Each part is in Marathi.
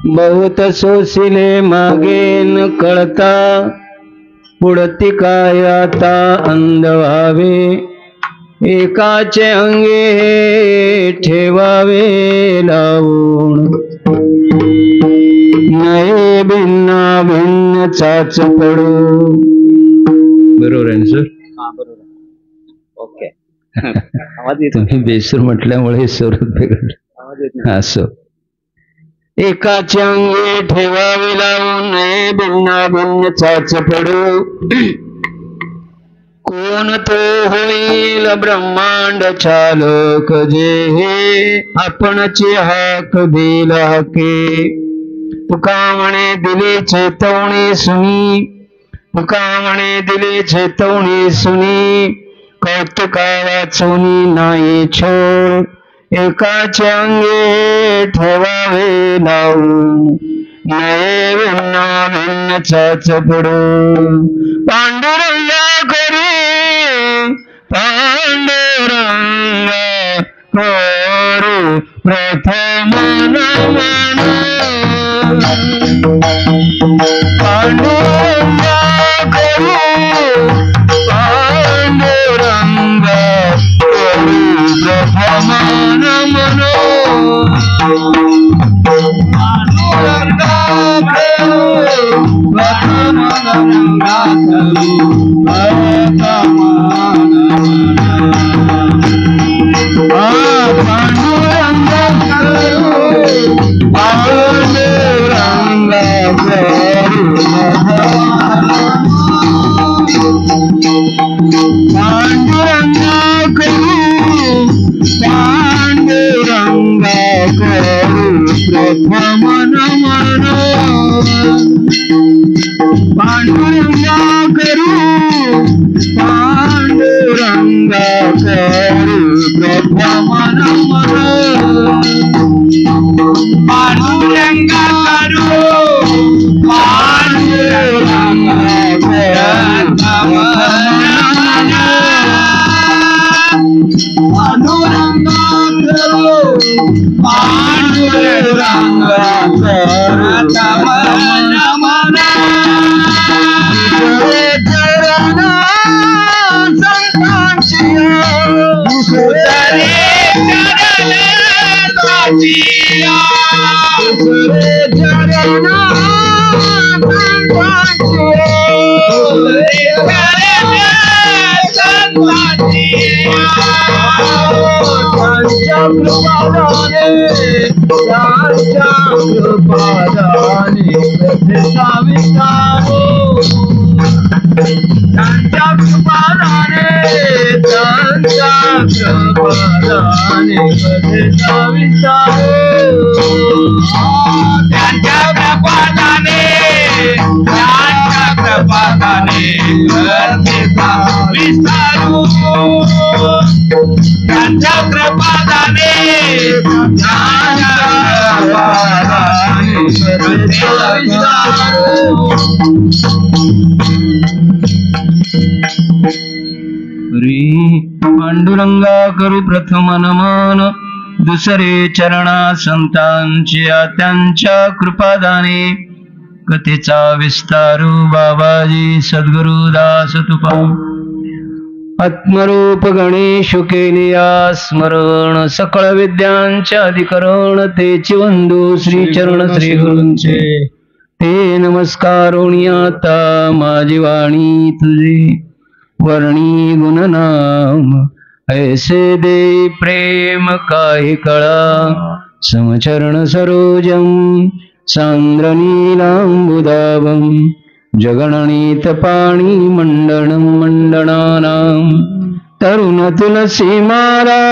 बहुत सोसिले मागे न कळता, पुढती काय आता अंध व्हावे, एकाचे अंगे ठेवावे लावून, नये भिन्ना भिन्न चाच पडू. बरोबर आहे सर? ओके. तुम्ही बेसूर म्हटल्यामुळे स्वरूप बिघडलं. असो, एकाचे अंगे ठेवावे लावून, नये भिन्ना भिन्न चाच पडू. कोण तो होईल ब्रह्मांड चालक, जे हे आपणची हाक दिला हाके. तुका म्हणे दिले चेतवणी सुनी, तुका म्हणे दिले चेतवणी सुनी, कौतुका वाचवणी नाही छोड, एकाचे अंगे ठेवावे लावून, नये भिन्ना भिन्न चाच पडू. पांडुरंगा करी पांडुरंगा करू प्रथम नमन, पांडुरंगा करू पांडुरंगा करू प्रथम नमन, पांडुरंगा करू प्रथम नमन, पांडुरंगा करू पांडुरंगा करू, पांडुरंगा करू पांडुरंगा करू प्रथम नमन, पांडुरंगा करू पांडुरंगा करू प्रथम नमन, पांडुरंगा करू पांडुरंगा प्रथम नमन, पांडुरंगा करू पांडुरंगा करू प्रथम नमन. संतांची सुरे चरण कृपादाने कथेचा विस्तारो, त्यांच्या कृपादाने कथेचा विस्तारो, त्यांच्या कृपादाने कथेचा विस्तारो, त्यांच्या कृपादाने पांडुरंगा करू प्रथम नमन, दुसरे चरणा संतांची त्यांच्या कृपादाने कथेचा विस्तारू. बाबाजी सद्गुरुदास तुपा. आत्मरूप गणेश केलिया स्मरण, सकळ विद्यांचे अधिकरण, तेची वंदू श्री चरण श्री गुरूंचे. ते नमस्कारोणी आता माझी वाणी तुझे, वर्णी गुणनाम ऐसे दे प्रेम काही कळा. समचरण सरोजम सांद्र नीलांबुदाभं, जगणनीत पाणी मंडणं मंडनानां. तरुण तुलसी माला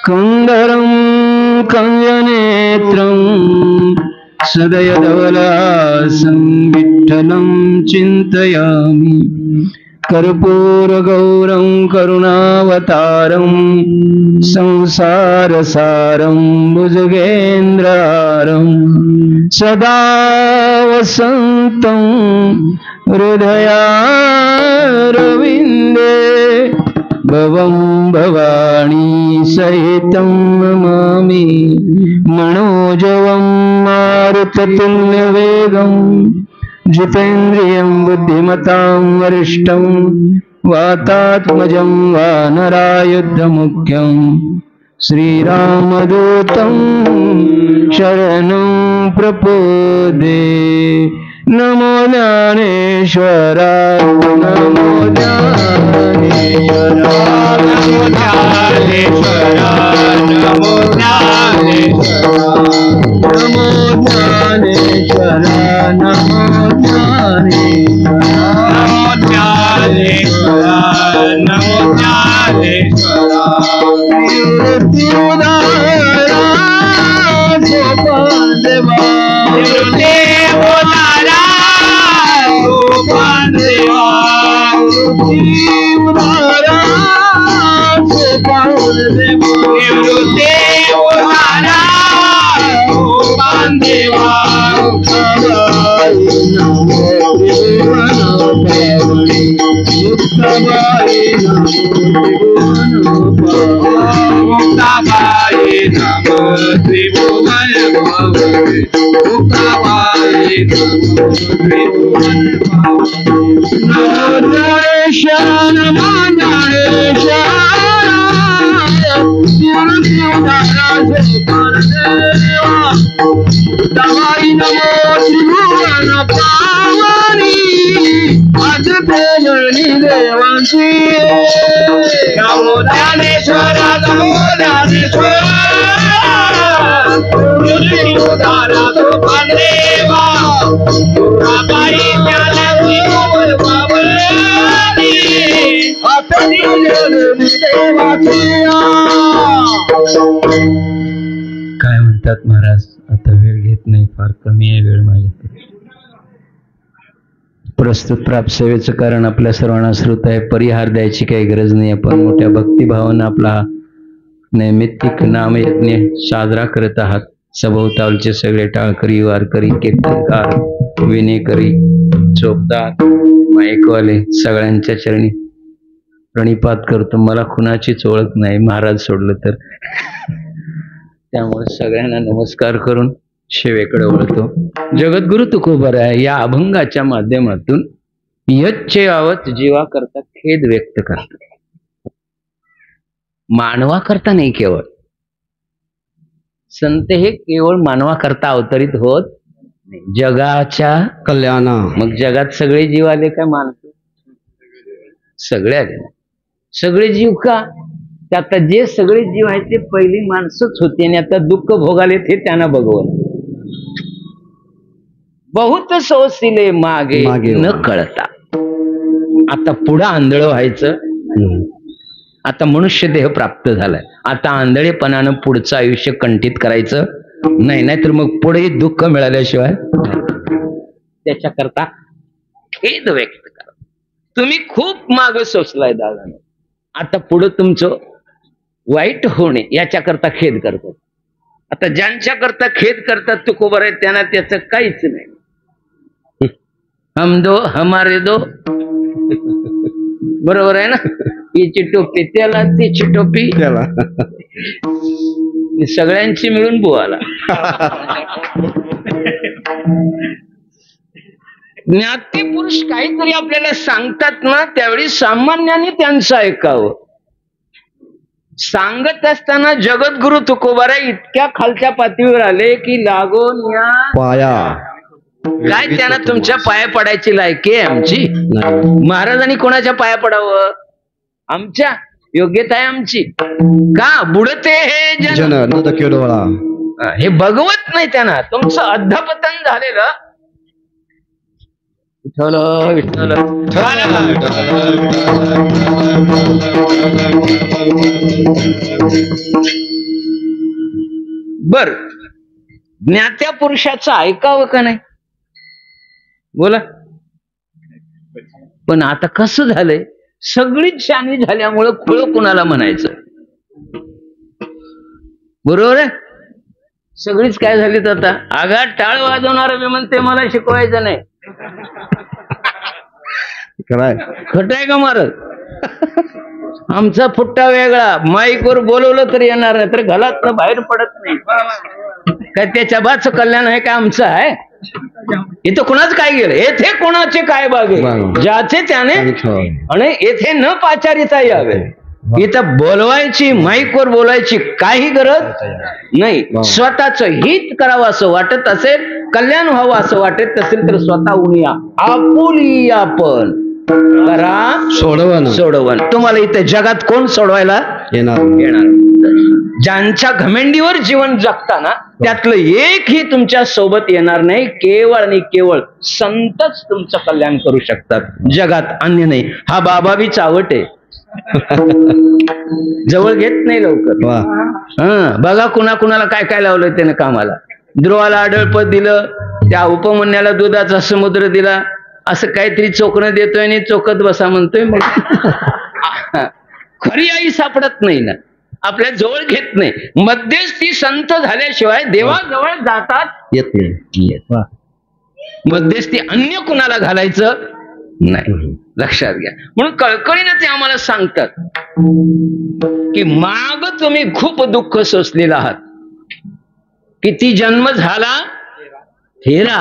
कंदरं कंजनेत्रं, सदय धवलासं विठ्ठलं चिन्तयामि. कर्पूर गौरं करुणावतारं, संसारसारं भुजगेन्द्रहारं, सदा वसन्तं हृदयारविन्दे. भवं भवानी सहितं नमामि, मनोजवं मारुततुल्यवेगं जितेन्द्रियं बुद्धिमतां वरिष्ठं वातात्मजं वानरायुधमुख्यं श्रीरामदूतं शरणं प्रपद्ये। नमो ज्ञानेश्वराय नमो ज्ञानेश्वराय नमो ज्ञानेश्वराय नमो ज्ञानेश्वराय नमो ज्ञानेश्वराय नमो काय म्हणतात महाराज? आता वेळ घेत नाही, फार कमी आहे वेळ माझ्याकडे. प्रस्तुत प्राप्त सेवेचं कारण आपल्या सर्वांना श्रुत आहे. परिहार द्यायची काही गरज नाही. आपण मोठ्या भक्तिभावानं आपला नैमित्तिक नामयज्ञ साजरा करत आहात. सभोवतालचे सगळे टाळकरी, वारकरी, कीर्तनकार, विनेकरी, चोपदार, माईकवाले सगळ्यांच्या चरणी प्रणिपात करतो. मला कुणाचीच ओळख नाही, महाराज सोडलं तर. त्यामुळे सगळ्यांना नमस्कार करून सेवेकडे वळतो. जगद्गुरु तुकोबराय या अभंगाच्या माध्यमातून यच्चे आवत जीवा करता खेद व्यक्त करतात. मानवा करता नाही, केवळ संत हे केवळ मानवा करता अवतरित होत नाही, जगाच्या कल्याणा. मग जगात सगळे जीव आले काय? माणसं सगळे आले. सगळे जीव का? ते आता जे सगळे जीव आहेत ते पहिली माणसंच होती आणि आता दुःख भोगाले ते त्यांना भगवून बहुत सोसिले मागे न कळता. आता पुढं आंधळ व्हायचं. आता मनुष्य देह प्राप्त झालाय. आता आंधळेपणानं पुढचं आयुष्य कंठित करायचं नाही, नाहीतर मग पुढे दुःख मिळाल्याशिवाय. त्याच्याकरता खेद व्यक्त करा. तुम्ही खूप माग सोसलाय दादाने. आता पुढं तुमचं वाईट होणे याच्याकरता खेद करतात. आता ज्यांच्याकरता खेद करतात तुकोबर आहे त्यांना त्याचं काहीच नाही. हम दो हमारे दो, बरोबर आहे ना? हिची टोपी त्याला, तिची टोपी त्याला, सगळ्यांची मिळून बुवाला. ज्ञाती पुरुष काहीतरी आपल्याला सांगतात ना, त्यावेळी सामान्याने त्यांचं ऐकावं. सांगत असताना जगद्गुरु तुकोबारा इतक्या खालच्या पातळीवर आले की लागून या पाया. काय त्यांना तुमच्या पाया पडायची लायकी आहे आमची? महाराजांनी कोणाच्या पाया पडावं? आमच्या योग्यता आहे आमची का? बुडते हे जन हे भगवत नाही त्यांना. तुमचं अधपतन झालेलं. विठ्ठल विठ्ठल बर. ज्ञात्या पुरुषाचं ऐकावं का नाही? बोला. पण आता कसं झालंय? सगळीच शानी झाल्यामुळं खुळ कुणाला म्हणायचं? बरोबर आहे. सगळीच काय झालीत आता? आघात टाळ वाजवणार मी म्हणते मला शिकवायचं नाही. खरं आहे का महाराज? आमचा फुट्टा वेगळा, माईकवर बोलवलं तर येणार नाही, तर घरात बाहेर पडत नाही. काय त्याच्या बाचं कल्याण आहे का आमचं आहे? इथं कुणाच काय गेलं, येथे कोणाचे काय बागे, ज्याचे त्याने, आणि येथे न पाचारिता यावे. इथं बोलवायची, माईकवर बोलायची काही गरज नाही. स्वतःच हित करावं असं वाटत असेल, कल्याण व्हावं असं वाटत असेल तर स्वतःहून या, आपुली आपण करा सोडवण. तुम्हाला इथे जगात कोण सोडवायला येणार? ज्यांच्या घमेंडीवर जीवन जगताना त्यातलं एकही तुमच्या सोबत येणार नाही. केवळ आणि केवळ संतच तुमचं कल्याण करू शकतात, जगात अन्य नाही. हा बाबा बी चावट आहे, जवळ घेत नाही लवकर. बघा कुणाला काय काय लावलं त्याने कामाला. ध्रुवाला आढळपद दिलं, त्या उपमन्याला दुधाचा समुद्र दिला, असं काहीतरी चोकणं देतोय आणि चोकत बसा म्हणतोय. मग खरी आई सापडत नाही ना, आपल्या जवळ घेत नाही. मध्यस्थी संत झाल्याशिवाय देवाजवळ जातात येत नाही. मध्यस्थी अन्य कुणाला घालायचं नाही, लक्षात घ्या. म्हणून कळकळीनं ते आम्हाला सांगतात की माग तुम्ही खूप दुःख सोसलेलं आहात. किती जन्म झाला फेरा,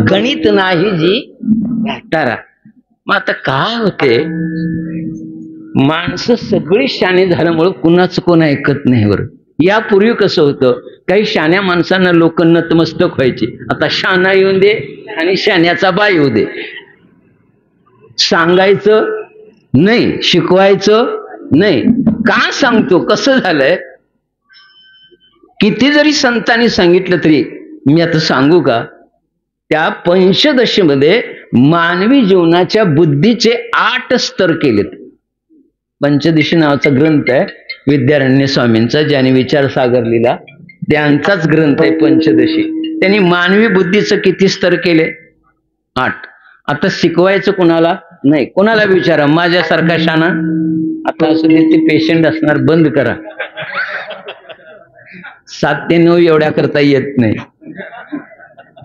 गणित नाही जी तारा. मग आता काय होते, माणसं सगळी शाणी झाल्यामुळं कुणाचं कोण ऐकत नाही. बरं, यापूर्वी कसं होतं, काही शाण्या माणसांना लोक नतमस्तक व्हायची. आता शाणा येऊन दे आणि शाण्याचा बा येऊ दे, सांगायचं नाही, शिकवायचं नाही. का सांगतो, कसं झालंय, किती जरी संतांनी सांगितलं तरी, मी आता सांगू का, त्या पंचदशीमध्ये मानवी जीवनाच्या बुद्धीचे 8 स्तर केलेत. पंचदशी नावाचा ग्रंथ आहे विद्यारण्य स्वामींचा, ज्याने विचार सागर लिहिला, त्यांचाच ग्रंथ आहे पंचदशी. त्यांनी मानवी बुद्धीचं किती स्तर केले? 8. आता शिकवायचं कुणाला नाही. कोणाला विचारा, माझ्यासारखा शाना, आता असं ते पेशंट असणार, बंद करा. 7 ते 9 एवढ्या करता येत नाही.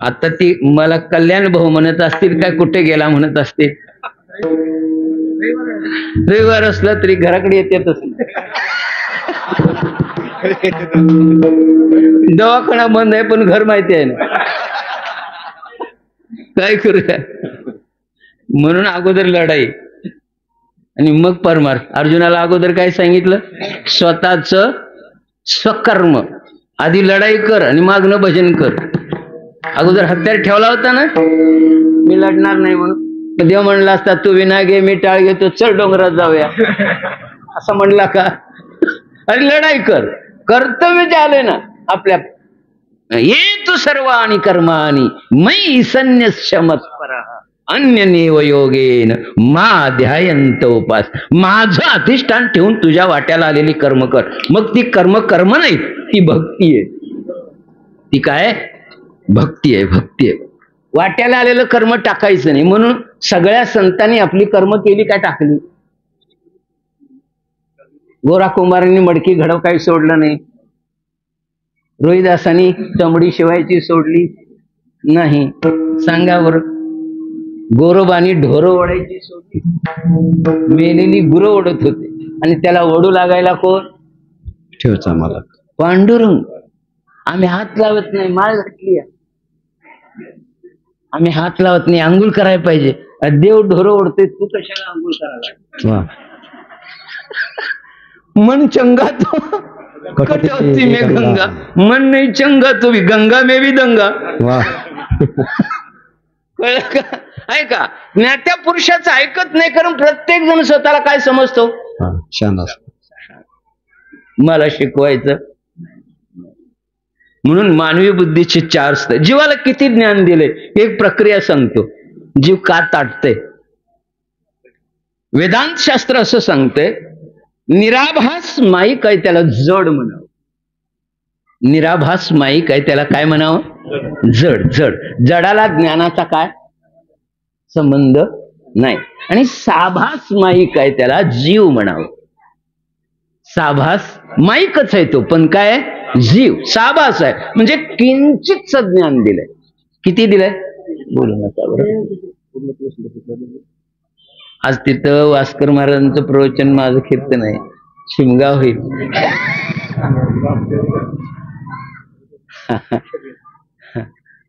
आता ती मला कल्याण भाऊ म्हणत असतील काय, कुठे गेला म्हणत असतील. रविवार असला तरी घराकडे येतेच. दवाखाना बंद आहे पण घर माहिती आहे ना, काय करूया. म्हणून अगोदर लढाई आणि मग परमार्थ. अर्जुनाला अगोदर काय सांगितलं, स्वतःच स्वकर्म, आधी लढाई कर आणि मागणं भजन कर. अगोदर हत्यार ठेवला होता ना, मी लढणार नाही म्हणून. देव म्हणला असता, तू विना घे मी टाळ घेतो, चल डोंगरात जाऊया, असं म्हणला का? अरे लढाई कर, कर्तव्य जे आले ना आपल्या, ये तू सर्व आणि कर्मानी मयी संन्यस्यमत्परः अन्यनेव योगेन मा ध्यायंत उपास. माझं अधिष्ठान ठेवून तुझ्या वाट्याला आलेली कर्म कर. मग ती कर्म नाही, ती भक्ती आहे. ती काय? भक्ती आहे, भक्ती आहे. वाट्याला आलेलं कर्म टाकायचं नाही. म्हणून सगळ्या संतांनी आपली कर्म केली काय टाकली. गोरा कुंभारांनी मडकी घडव काही सोडलं नाही. रोहिदासांनी चमडी शिवायची सोडली नाही. सांगा बरं. गोरोबानी ढोरं ओढायची सोडली, मेलेली गुरं ओढत होते. आणि त्याला ओढू लागायला कोण? ठेवचा मला पांडुरंग. आम्ही हात लावत नाही, माळ घातली, आम्ही हात लावत नाही, अंघोळ करायला पाहिजे. देव ढोरं ओढते, तू कशाला अंघोळ करायला? मन चंगा तो कटवती में गंगा, मन नाही चंगा तो भी गंगा में भी दंगा. कळलं का? ऐका, ज्ञात्या पुरुषाचं ऐकत नाही, कारण प्रत्येक जण स्वतःला काय समजतो, मला शिकवायचं. म्हणून मानवी बुद्धीचे 4 स्तर. जीवाला किती ज्ञान दिले, एक प्रक्रिया सांगतो. जीव का ताटते? वेदांत शास्त्र असं सांगते, निराभास माईक आहे त्याला जड म्हणावं. निराभास माईक आहे त्याला काय म्हणावं? जड. जडाला ज्ञानाचा काय संबंध नाही. आणि साभास माईक आहे त्याला जीव म्हणावं. साभास माईकच आहे तो, पण काय जीव. साभास आहे म्हणजे किंचित ज्ञान दिलंय. किती दिलंय? बोलू नका बरं. आज तिथं वास्कर महाराजांचं प्रवचन, माझं कीर्तन आहे, शिमगा होईल.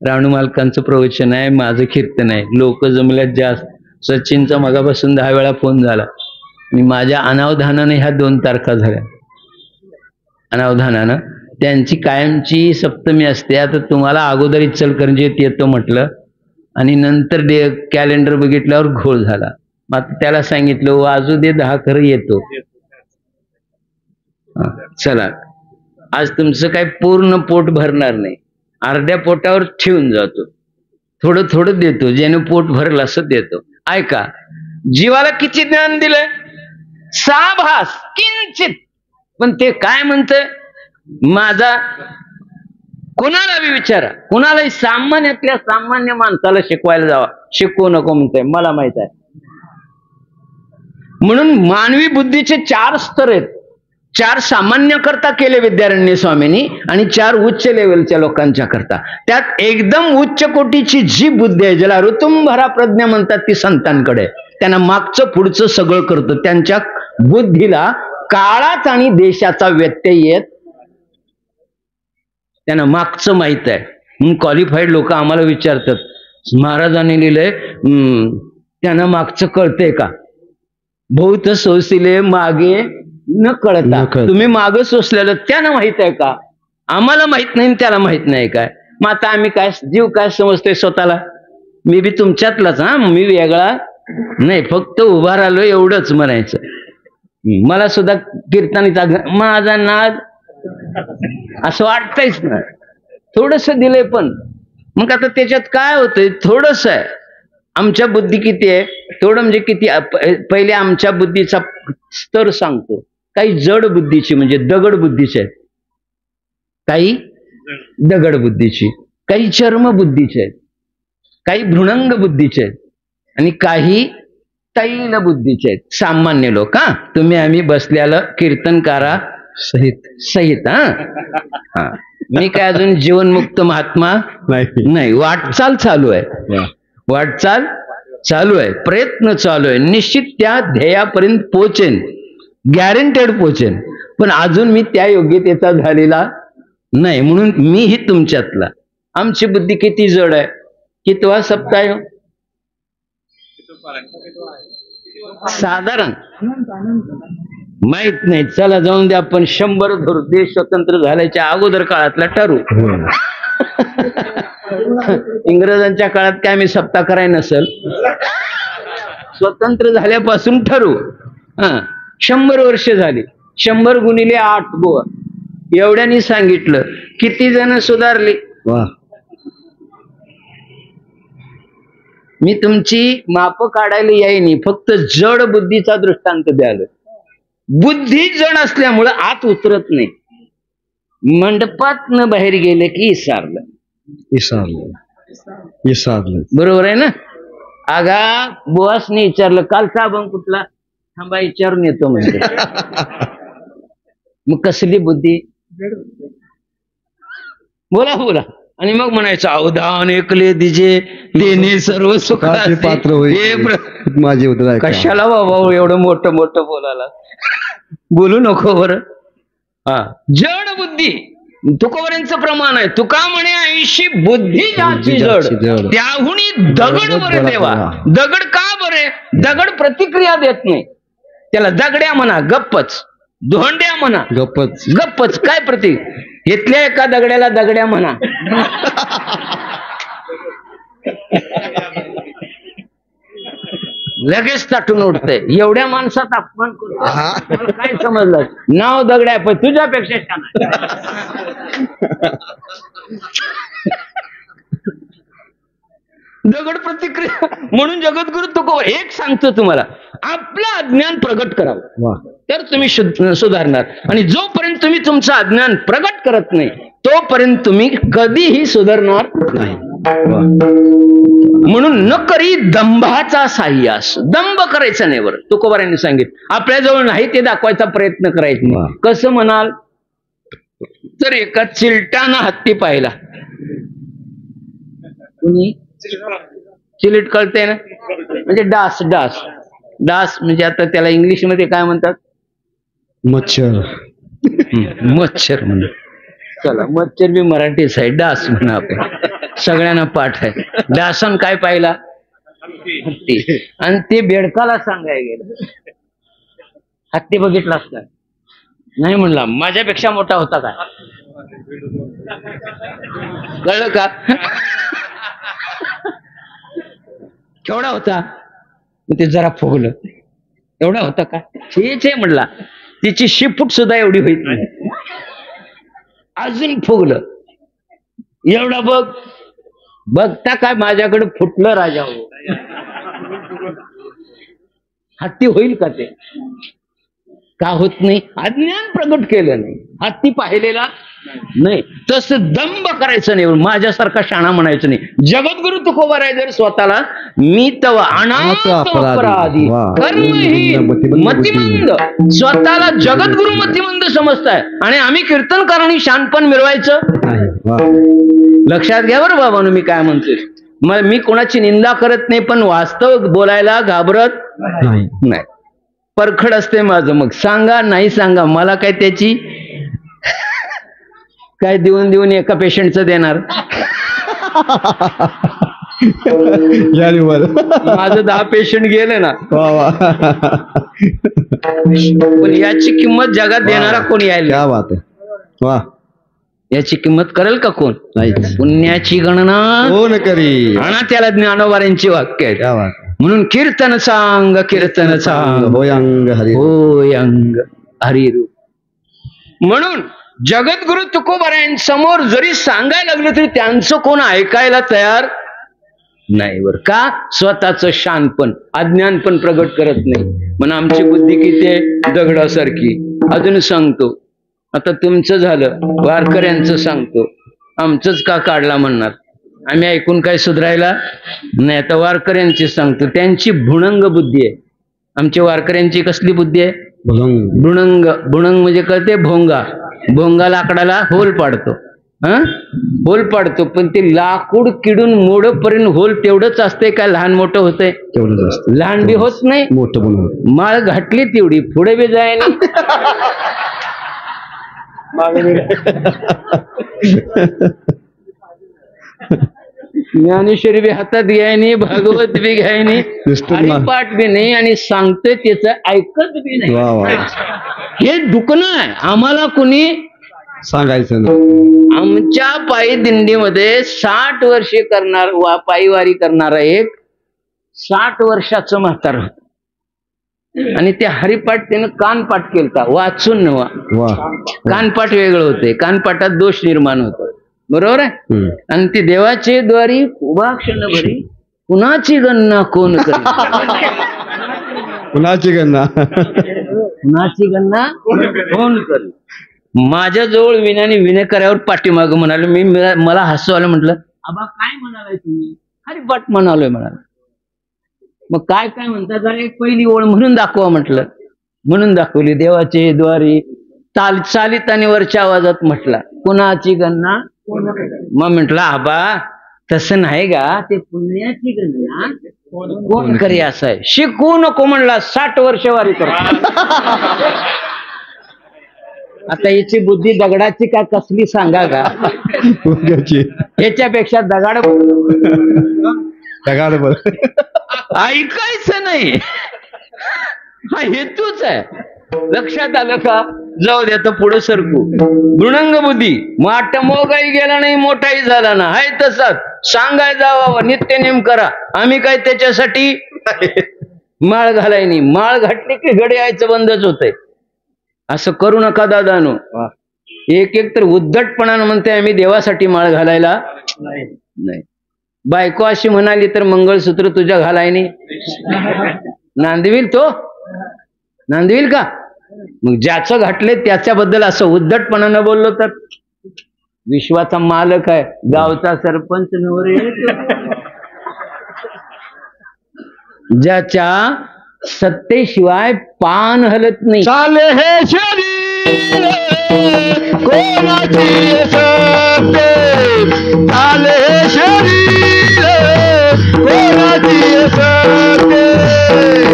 राणू मालकांचं प्रवचन आहे, माझं कीर्तन आहे. लोक जमल्यात जास्त. सचिनचा मगापासून 10 वेळा फोन झाला आणि माझ्या अनावधानाने ह्या 2 तारखा झाल्या. अनावधानानं त्यांची कायमची सप्तमी असते. आता तुम्हाला अगोदर इचलकरंजीत येतो म्हटलं आणि नंतर कॅलेंडर बघितल्यावर घोळ झाला. मग त्याला सांगितलं वाजू दे 10 खरं येतो. चला, आज तुमचं काय पूर्ण पोट भरणार नाही, अर्ध्या पोटावर ठेवून जातो, थोडं थोडं देतो, ज्याने पोट भरलं असं देतो. ऐका, जीवाला किती ज्ञान दिलंय? साभास किंचित. पण ते काय म्हणतंय? माझा कोणाला बी विचारा, कोणालाही सामान्यातल्या सामान्य माणसाला शिकवायला जावा, शिकवू नको म्हणतंय, मला माहित आहे. म्हणून मानवी बुद्धीचे 4 स्तर आहेत. 4 सामान्य करता केले विद्यारण्य स्वामींनी आणि 4 उच्च लेवलच्या लोकांच्या करता. त्यात एकदम उच्च कोटीची जी बुद्धी आहे, ज्याला ऋतुंभरा प्रज्ञा म्हणतात, ती संतांकडे. त्यांना मागचं पुढचं सगळं करतं. त्यांच्या बुद्धीला काळात आणि देशाचा व्यत्यय येत, त्यांना मागचं माहित आहे. म्हणून क्वालिफाईड लोक आम्हाला विचारतात, महाराजांनी लिहिलंय त्यांना मागचं कळतंय का? बहुत सोसिले मागे न कळता. तुम्ही मागं सोसलेलं त्यांना माहित आहे का? आम्हाला माहित नाही, त्याला माहित नाही काय? मग आता आम्ही काय जीव काय समजतोय स्वतःला? मी बी तुमच्यातलाच, मी वेगळा नाही, फक्त उभा राहिलो एवढंच म्हणायचं. मला सुद्धा कीर्तनीचा माझा नाद असं वाटतंयच ना, थोडस दिलंय. पण मग आता त्याच्यात काय होतंय? थोडस आहे. आमच्या बुद्धी किती आहे? थोडं म्हणजे किती? पहिले आमच्या बुद्धीचा स्तर सांगतो. काही जड बुद्धीची म्हणजे दगड बुद्धीचे आहेत, काही दगड बुद्धीची, काही चर्म बुद्धीचे आहेत, काही भ्रूणंग बुद्धीचे आहेत आणि काही तैल बुद्धीचे आहेत. सामान्य लोक. तुम्ही आम्ही बसल्याला कीर्तनकारा सहित मी काय अजून जीवनमुक्त महात्मा नाही. वाटचाल चालू आहे, वाटचाल चालू आहे, प्रयत्न चालू आहे. निश्चित त्या ध्येयापर्यंत पोहोचेन, गॅरंटेड पोहोचेन. पण अजून मी त्या योग्यतेचा झालेला नाही. म्हणून मीही तुमच्यातला. आमची बुद्धी किती जड आहे? कितवा सप्ताह? साधारण माहित नाही. चला जाऊन द्या, आपण 100 धरू. देश स्वतंत्र झाल्याच्या अगोदर काळातला ठरू. इंग्रजांच्या काळात काय मी सप्ताह कराय नसेल, स्वतंत्र झाल्यापासून ठरू. 100 वर्ष झाली. 100 गुणिले 8 बुवा, एवढ्यानी सांगितलं. किती जण सुधारली? मी तुमची माप काढायला येईनी, फक्त जड बुद्धीचा दृष्टांत द्याल. बुद्धी जड असल्यामुळं आत उतरत नाही. मंडपात न बाहेर गेले की इसारलं. बरोबर आहे ना? आगा बुवासनी विचारलं, कालचा अभंग कुठला? थांबा विचारून येतो म्हणजे. मग कसली बुद्धी? बोला बोला. आणि मग म्हणायचं, अवधान ऐकले दिजे देणे सर्व सुखाचे पात्र माझे. कशाला बाबा एवढं मोठं मोठं बोलायला? बोलू नको बरं. जड बुद्धी तुकोबऱ्यांचं प्रमाण आहे. तुका म्हणे 80 बुद्धी ज्याची जड, त्याहुनी दगड बरे देवा. दगड का बरे? दगड प्रतिक्रिया देत नाही. त्याला दगड्या म्हणा, गप्पच. धोंड्या म्हणा, गप्पच. काय प्रतीक? इथल्या एका दगड्याला दगड्या म्हणा. लगेच ताटून उठतंय. एवढ्या माणसात अपमान करतो, काय समजलं? नाव दगड्या पण तुझ्यापेक्षा छान. दगड प्रतिक्रिया. म्हणून जगद्गुरु तुकोबा एक सांगतो तुम्हाला, आपलं अज्ञान प्रगट करावं, तर तुम्ही सुधारणार. आणि जोपर्यंत तुम्ही तुमचं अज्ञान प्रगट करत नाही, तोपर्यंत तुम्ही कधीही सुधारणार नाही. म्हणून न करी दंभाचा साह्यास. दंभ करायचा नाही. बरं, तुकोबारांनी सांगितलं, आपल्याजवळ नाही ते दाखवायचा प्रयत्न करायचा. कसं म्हणाल? तर एका चिलटानं हत्ती पाहिला. कुणी? चिलीट कळते ना, म्हणजे डास. डास म्हणजे आता त्याला इंग्लिश मध्ये काय म्हणतात? मच्छर. मच्छर म्हणतात. चला मच्छर बी मराठीच आहे, डास म्हणा आपण, सगळ्यांना पाठ आहे. डासन काय पाहिला? हत्ती. आणि ते बेडकाला सांगायला गेलं, हत्ती बघितलास का? नाही म्हणला, माझ्यापेक्षा मोठा होता काय? कळलं का? केवढा होता? ते जरा फुगलं. एवढा होता का? ठीक आहे म्हणला, तिची शिपूट सुद्धा एवढी होईल नाही. अजून फुगलं. एवढा बघ. बघता काय माझ्याकडे फुटलं राजा हो. हत्ती होईल का ते? का होत नाही? अज्ञान प्रगट केलं नाही, हत्ती पाहिलेला नाही. तसं दंभ करायचं नाही, माझ्यासारखा शाणा म्हणायचं नाही. जगद्गुरु तुकोबाराय जर स्वतःला मी तव अनाथ अपराधी कर्महीन मतिमंद, स्वतःला जगद्गुरु मतिमंद समजताय आणि आम्ही कीर्तनकारांनी शानपण मिळवायचं. लक्षात घ्या बरं बाबांनो मी काय म्हणतोय. मी कोणाची निंदा करत नाही, पण वास्तव बोलायला घाबरत नाही. परखड असते माझं. मग सांगा नाही सांगा, मला काय त्याची काय देऊन देऊन एका पेशंटचं देणार? माझं 10 पेशंट गेले ना, पण याची किंमत जगात देणारा कोणी यायला? वा, याची किंमत करेल का कोण? नाही. पुण्याची गणना कोण करी? आणा त्याला ज्ञानोबारांची वाक्य आहेत. म्हणून कीर्तन सांग कीर्तन सांग होयांग हरी होयांग हरिरूप. म्हणून जगद्गुरु तुकोबारायांसमोर जरी सांगायला लागलं तरी त्यांचं कोण ऐकायला तयार नाही. बर का? स्वतःचं शानपण अज्ञानपण प्रगट करत नाही. म्हणून आमची बुद्धी किती दगडासारखी. अजून सांगतो, आता तुमचं झालं, वारकऱ्यांचं सांगतो. आमचंच का काढला म्हणणार? आम्ही ऐकून काय सुधारायला नाही. आता वारकऱ्यांची सांगतो, त्यांची भुणंग बुद्धी आहे. आमच्या वारकऱ्यांची कसली बुद्धी आहे? भुणंग. भुणंग म्हणजे कळते? भोंगा. भोंगा लाकडाला होल पाडतो. होल पाडतो, पण ते लाकूड किडून मोडपर्यंत होल तेवढंच असते काय लहान मोठं होतंय? तेवढंच असतं. लहान बी होत नाही, मोठं पण होत. माळ घातली तेवढी पुढे बी जाय नाही. ज्ञानेश्वरी बी हातात घ्यायनी, भागवत बी घ्यायनी, पाठ बी नाही आणि सांगतोय त्याचं ऐकत बी नाही. हे दुखणं आहे. आम्हाला कुणी सांगायचं ना. आमच्या पायी दिंडीमध्ये 60 वर्षे करणार पायीवारी करणारा एक 60 वर्षाचं म्हातार होत. आणि ते हरिपाठ त्यानं कानपाठ केलता, वाचून नवा. कानपाठ वेगळं होते, कानपाठात दोष निर्माण होतो. बरोबर आहे. आणि ती देवाचे द्वारी उभा क्षण भरी कुणाची गणना कोण करेल? कुणाची गणना? कुणाची गणना कोण करेल? माझ्या जवळ विनाने विनेकऱ्यावर पाठीमाग म्हणालो मी. मला हसू आलं. म्हटलं आबा काय म्हणालाय तुम्ही? हरिपाठ म्हणालोय म्हणाल. मग काय काय म्हणता? जरा एक पहिली ओळ म्हणून दाखवा म्हटलं. म्हणून दाखवली. देवाचे द्वारी चालित आणि वरच्या आवाजात म्हटला कुणाची गणना. मग म्हटलं आबा तसं नाही गा, ते पुण्याची गणना कोण करी असं आहे. शिकू नको म्हणला. 60 वर्ष वारी करतो. आता याची बुद्धी दगडाची का कसली सांगा का? याच्यापेक्षा दगाड ऐकायचं नाही. हा हेतूच आहे. लक्षात आलं का? जाऊ द्या तर पुढे सरकू. भृणंग बुद्धी. मोगाही गेला नाही, मोठाही झाला ना, हाय तसाच सांगाय जावा. नित्य नेम करा. आम्ही काय त्याच्यासाठी माळ घालाय नाही. माळ घातली की घडे यायचं बंदच होतंय. असं करू नका दादानो. एक तर उद्धटपणानं म्हणते आम्ही देवासाठी माळ घालायला नाही. बायको अशी म्हणाली तर मंगळसूत्र तुझ्या घालाय नाही. नांदविल तो? नांदविल का? मग ज्याचं घातले त्याच्याबद्दल असं उद्धटपणानं बोललो तर विश्वाचा मालक आहे, गावचा सरपंच नवरे, ज्याच्या सत्तेशिवाय पान हलत नाही. चाले हे शरीर कोणाची सत्ते, चाले हे शरीर कोणाची सत्ते,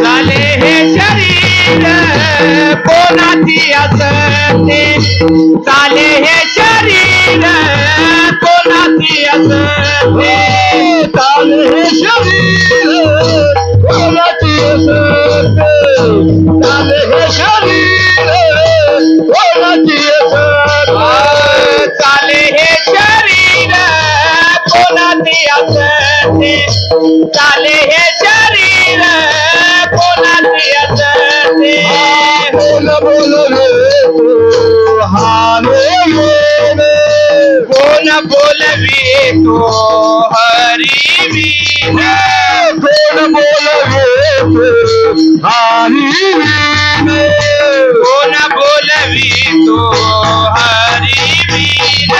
चाले झाले हे शरीर कोणाची असते झाले हे शरीर कोणाची असते चाले हे शरीर कोणाचे असते चाले हे शरीर कोणाचे असते बोल बोल रे तू हारे कोण बोलवी तो हरी वीण कोण बोलवे हरी कोण बोलवी तो हरी वीण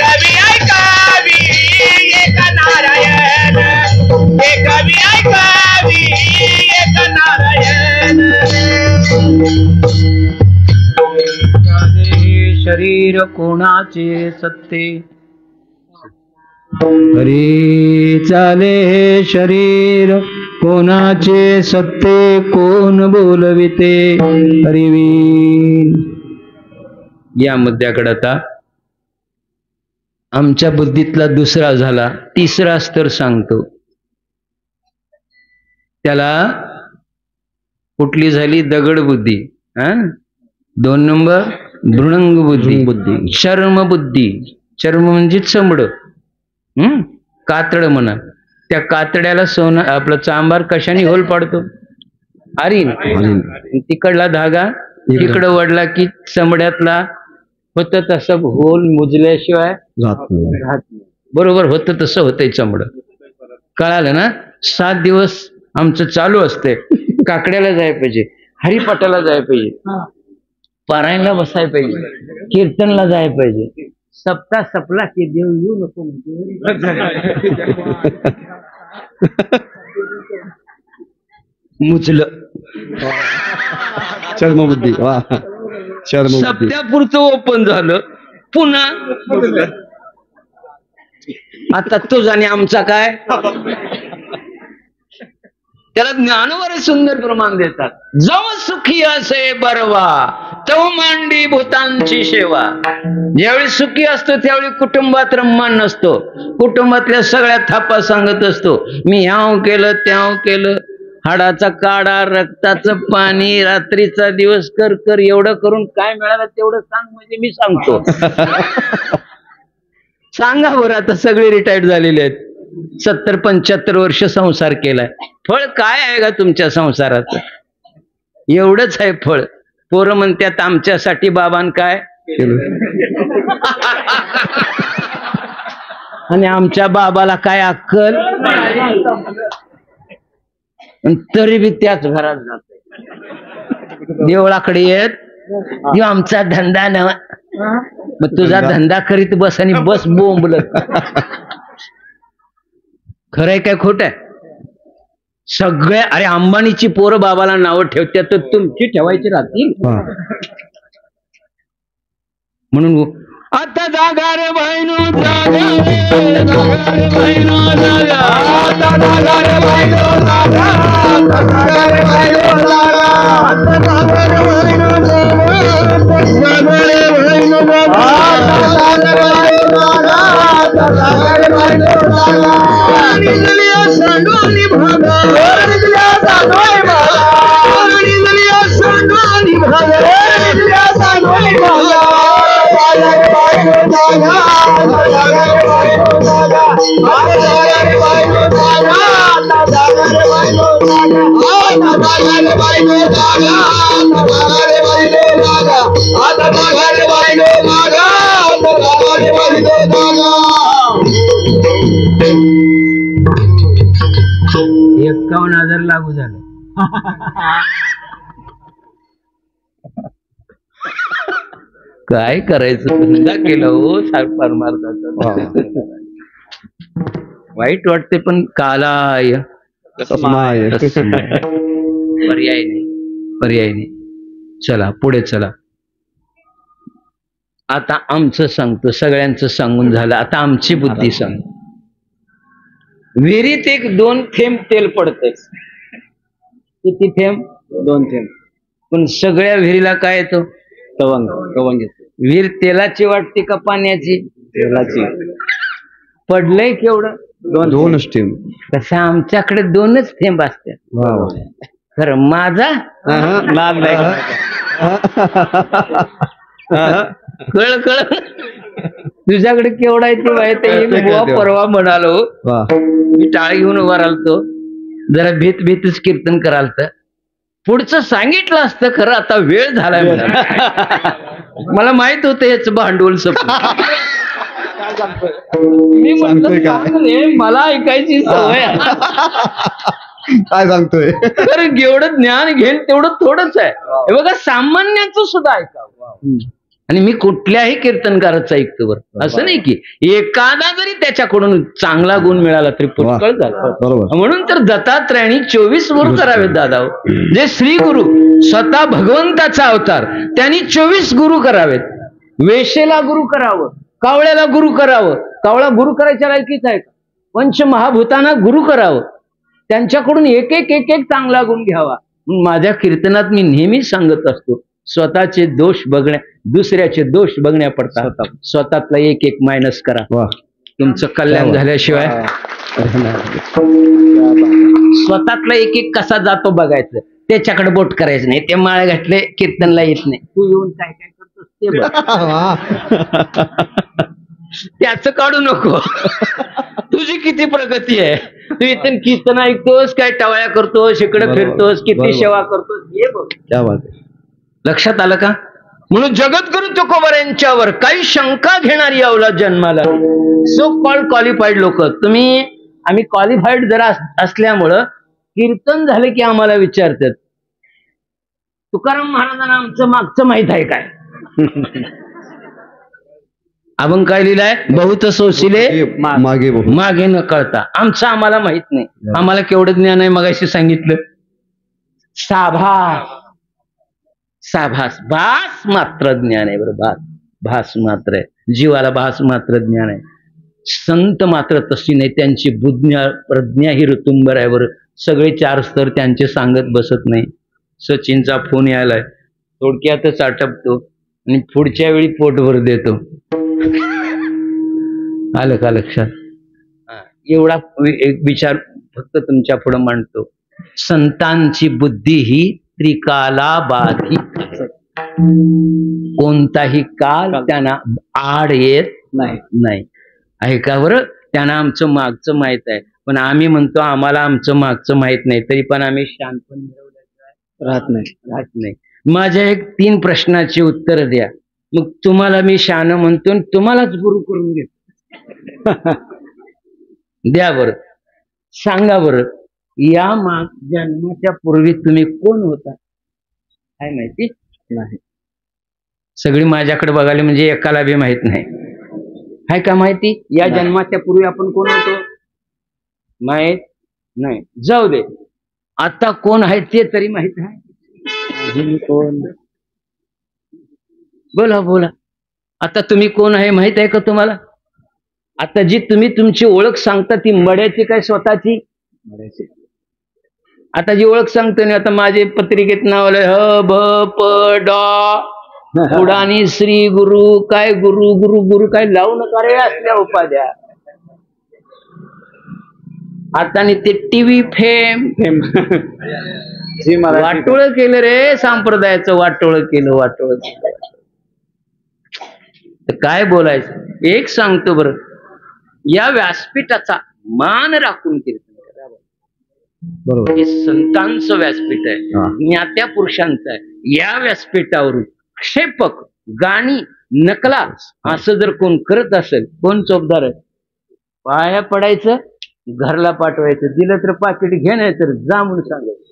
कवी ऐकावी एक नारायण कवी ऐकावी एक नारायण शरीर कोणाचे सत्ते हरी चाले हे शरीर कोणाचे सत्ते कोण बोलविते हरिवीन. या मुद्द्याकडे आता आमच्या बुद्धीतला दुसरा झाला, तिसरा स्तर सांगतो. त्याला कुठली झाली? दगड बुद्धी. 2 नंबर भृणंग बुद्धी, शर्म बुद्धी. शर्म म्हणजे चमड, कातड म्हणा. त्या कातड्याला सोनं आपलं चांबार कशाने होल पाडतो? हरीण. तिकडला धागा तिकडं वडला की चमड्यातला होत तसं होल मुजल्याशिवाय राहत नाही. बरोबर होतं तसं होतंय चमड. कळालं ना? 7 दिवस आमचं चालू असते. काकड्याला जायला पाहिजे, हरिपाठाला जायला पाहिजे, पारायणला बसायला पाहिजे, कीर्तनला जायला पाहिजे. सप्ताह सपला की देव येऊ नको मुचलं. चर्मबुद्धी वा चर्मबुद्धी सप्त्यापुरतं ओपन झालं. पुन्हा आता तुझा आणि आमचा काय? त्याला ज्ञानवर सुंदर प्रमाण देतात. जव सुखी असे बरवा तव मांडी भूतांची सेवा. ज्यावेळी सुखी असतो त्यावेळी कुटुंबात रम्मान नसतो. कुटुंबातल्या सगळ्या थापा सांगत असतो. मी ह्याव केलं त्याव केलं, हाडाचा काढा, रक्ताचं पाणी, रात्रीचा दिवस कर कर, एवढं करून काय मिळालं तेवढं सांग म्हणजे मी सांगतो. सांगा बरं. आता सगळे रिटायर्ड झालेले आहेत. 70-75 वर्ष संसार केलाय. फळ काय आहे का तुमच्या संसाराचं? एवढंच आहे फळ. पोरं म्हणतात आमच्यासाठी बाबान काय आणि आमच्या बाबाला काय अक्कल. तरी बी त्याच घरात जात. देवळाकडे येत आमचा धंदा नवा. मग तुझा धंदा करीत बस आणि बस बोंबलत. खरंय काय खोट आहे? सगळ्या अरे अंबानीची पोरं बाबाला नावं ठेवतात तर तुमची ठेवायची राहतील. म्हणून आता जागा रे बहिणो जागा रे, जागा रे बहिणो जागा, आता जागा रे बहिणो जागा, आता जागा रे बहिणो जागा, आता जागा रे बहिणो जागा, जागा रे बहिणो जागा, आता जागा रे बहिणो जागा, आता जागा रे बहिणो जागा. निजलिया सांडोनी भागा, निजलिया सांडोनी भागा, निजलिया सांडोनी भागा, निजलिया सांडोनी भागा. $51,000 लागू झालं. काय करायचं? धंदा केला हो सारपार मार्गाचा. वाईट वाटते पण कालाय तस्माय. पर्याय नाही, पर्याय नाही. चला पुढे चला. आता आमचं सांगतो. सगळ्यांचं सांगून झालं. आता आमची बुद्धी सांग. विहिरीत 1-2 थेंब तेल पडतंय. किती थेंब? 2 थेंब. पण सगळ्या विहिरीला काय येतो? तवंग तवंग येते. विहीर तेलाची वाटते का पाण्याची? तेलाची. पडलंय केवढं? दोन स्टीम. तसं आमच्याकडे 2च थेंब असतात. वा वा. खरं माझा नाद नाही. कळ कळ तुझ्याकडे केवढा आहे ते माहिती आहे. मी बुवा परवा म्हणालो, वा. मी टाळ घेऊन उभा राहतो, जरा भीतच कीर्तन करालत. पुढचं सांगितलं असतं, खरं आता वेळ झालाय मला माहित होतं याच भांडवल संपलं. मी म्हटलं सांगतोय काय? सांग रे, मला ऐकायची सवय आहे. काय सांगतोय? तर जेवढं ज्ञान घेईल तेवढं थोडंच आहे. हे बघा, सामान्याचं सुद्धा ऐकावं. आणि मी कुठल्याही कीर्तनकाराचं ऐकतो बरं. असं नाही की एखादा जरी त्याच्याकडून चांगला गुण मिळाला तरी पुष्कळ झाला. बरोबर. म्हणून तर दत्तात्रयाने 24 गुरु करावेत दादा. जे श्री गुरु स्वतः भगवंताचा अवतार, त्यांनी 24 गुरु करावेत. वेशेला गुरु करावं, कावळ्याला गुरु करावं. कावळा गुरु करायच्या लायकीच आहे का? पंचमहाभूतांना गुरु करावं, त्यांच्याकडून एक एक चांगला गुण घ्यावा. माझ्या कीर्तनात मी नेहमी सांगत असतो, स्वतःचे दोष बघण्या, दुसऱ्याचे दोष बघण्यापडता स्वतःतला एक मायनस करा. वा. तुमचं कल्याण झाल्याशिवाय स्वतःतला एक कसा जातो बघायचं, त्याच्याकडे बोट करायचं नाही. ते माळ घातले कीर्तनला येत नाही, तू येऊन काय काय करतोस ते बघ. त्याच काढू नको. तुझी किती प्रगती आहे, तू इथून कीर्तन ऐकतोस काय, टवाळ्या करतोस, इकडे फिरतोस, किती सेवा करतोस, हे बघ. क्या बात आहे. लक्षात आलं का? म्हणून जगद्गुरु तुकोबर यांच्यावर काही शंका घेणारी अवलाद जन्माला. सो कॉल्ड क्वालिफाईड लोक, आम्ही क्वालिफाईड जरा असल्यामुळं कीर्तन झालं की आम्हाला विचारतात, तुकाराम महाराजांना आमचं मागचं माहित आहे काय? आपण काय लिहिलंय? बहुत सोशिले मागे बहु. मागे न कळता. आमचं आम्हाला माहित नाही. आम्हाला केवढं ज्ञान आहे मगाशी सांगितलं. साभास भास मात्र ज्ञान आहे बरं. भास मात्र आहे, जीवाला भास मात्र ज्ञान आहे. संत मात्र तशी नाही, त्यांची प्रज्ञा ही ऋतुंबर आहे बरं. सगळे 4 स्तर त्यांचे सांगत बसत नाही. सचिनचा फोन यायलाय, थोडक्यातच आटपतो आणि पुढच्या वेळी पोटभर देतो. आलं का लक्षात? एवढा एक विचार फक्त तुमच्या पुढे मांडतो. संतांची बुद्धी ही त्रिकाला बाधित, कोणताही काल त्यांना आड येत नाही. आहे का बरं? त्यांना आमचं मागचं माहित आहे, पण आम्ही म्हणतो आम्हाला आमचं मागचं माहित नाही, तरी पण आम्ही शांतपण मिळवल्याशिवाय राहत नाही. माझ्या 3 प्रश्नाची उत्तर द्या, मग तुम्हाला मी शान म्हणतो आणि तुम्हालाच गुरु करून घेतो. द्या बरं, सांगा बरं. या जन्माच्या पूर्वी तुम्ही कोण होता? काय माहिती नाही. सगळी माझ्याकडे बघाली म्हणजे एकाला बी माहित नाही. आहे का माहिती? या जन्माच्या पूर्वी आपण कोण होतो? माहित नाही. जाऊ दे, आता कोण आहे ते तरी माहित आहे? कोण? बोला. आता तुम्ही कोण आहे माहित आहे का तुम्हाला? आता जी तुम्ही तुमची ओळख सांगता ती मड्याची काय स्वतःची? आता जी ओळख सांगतो ना, आता माझे पत्रिकेत नाव आलंय ह भ प ड उडाणी श्री गुरु, काय गुरु गुरु गुरु काय लावू नका रे असल्या उपाध्या. आता ते टीव्ही फेम वाटोळ केलं रे, संप्रदायाचं वाटोळ केलं. तर काय बोलायचं? एक सांगतो बरं, या व्यासपीठाचा मान राखून कीर्तन करा. बरोबर. हे संतांचं व्यासपीठ आहे, ज्ञात्या पुरुषांचं आहे. या व्यासपीठावरून क्षेपक, गाणी, नकला असं जर कोण करत असेल, कोण चोपदार आहे? पाया पडायचं, घरला पाठवायचं. दिलं तर पाकिट घे, नाही तर जा म्हणून सांगायचं.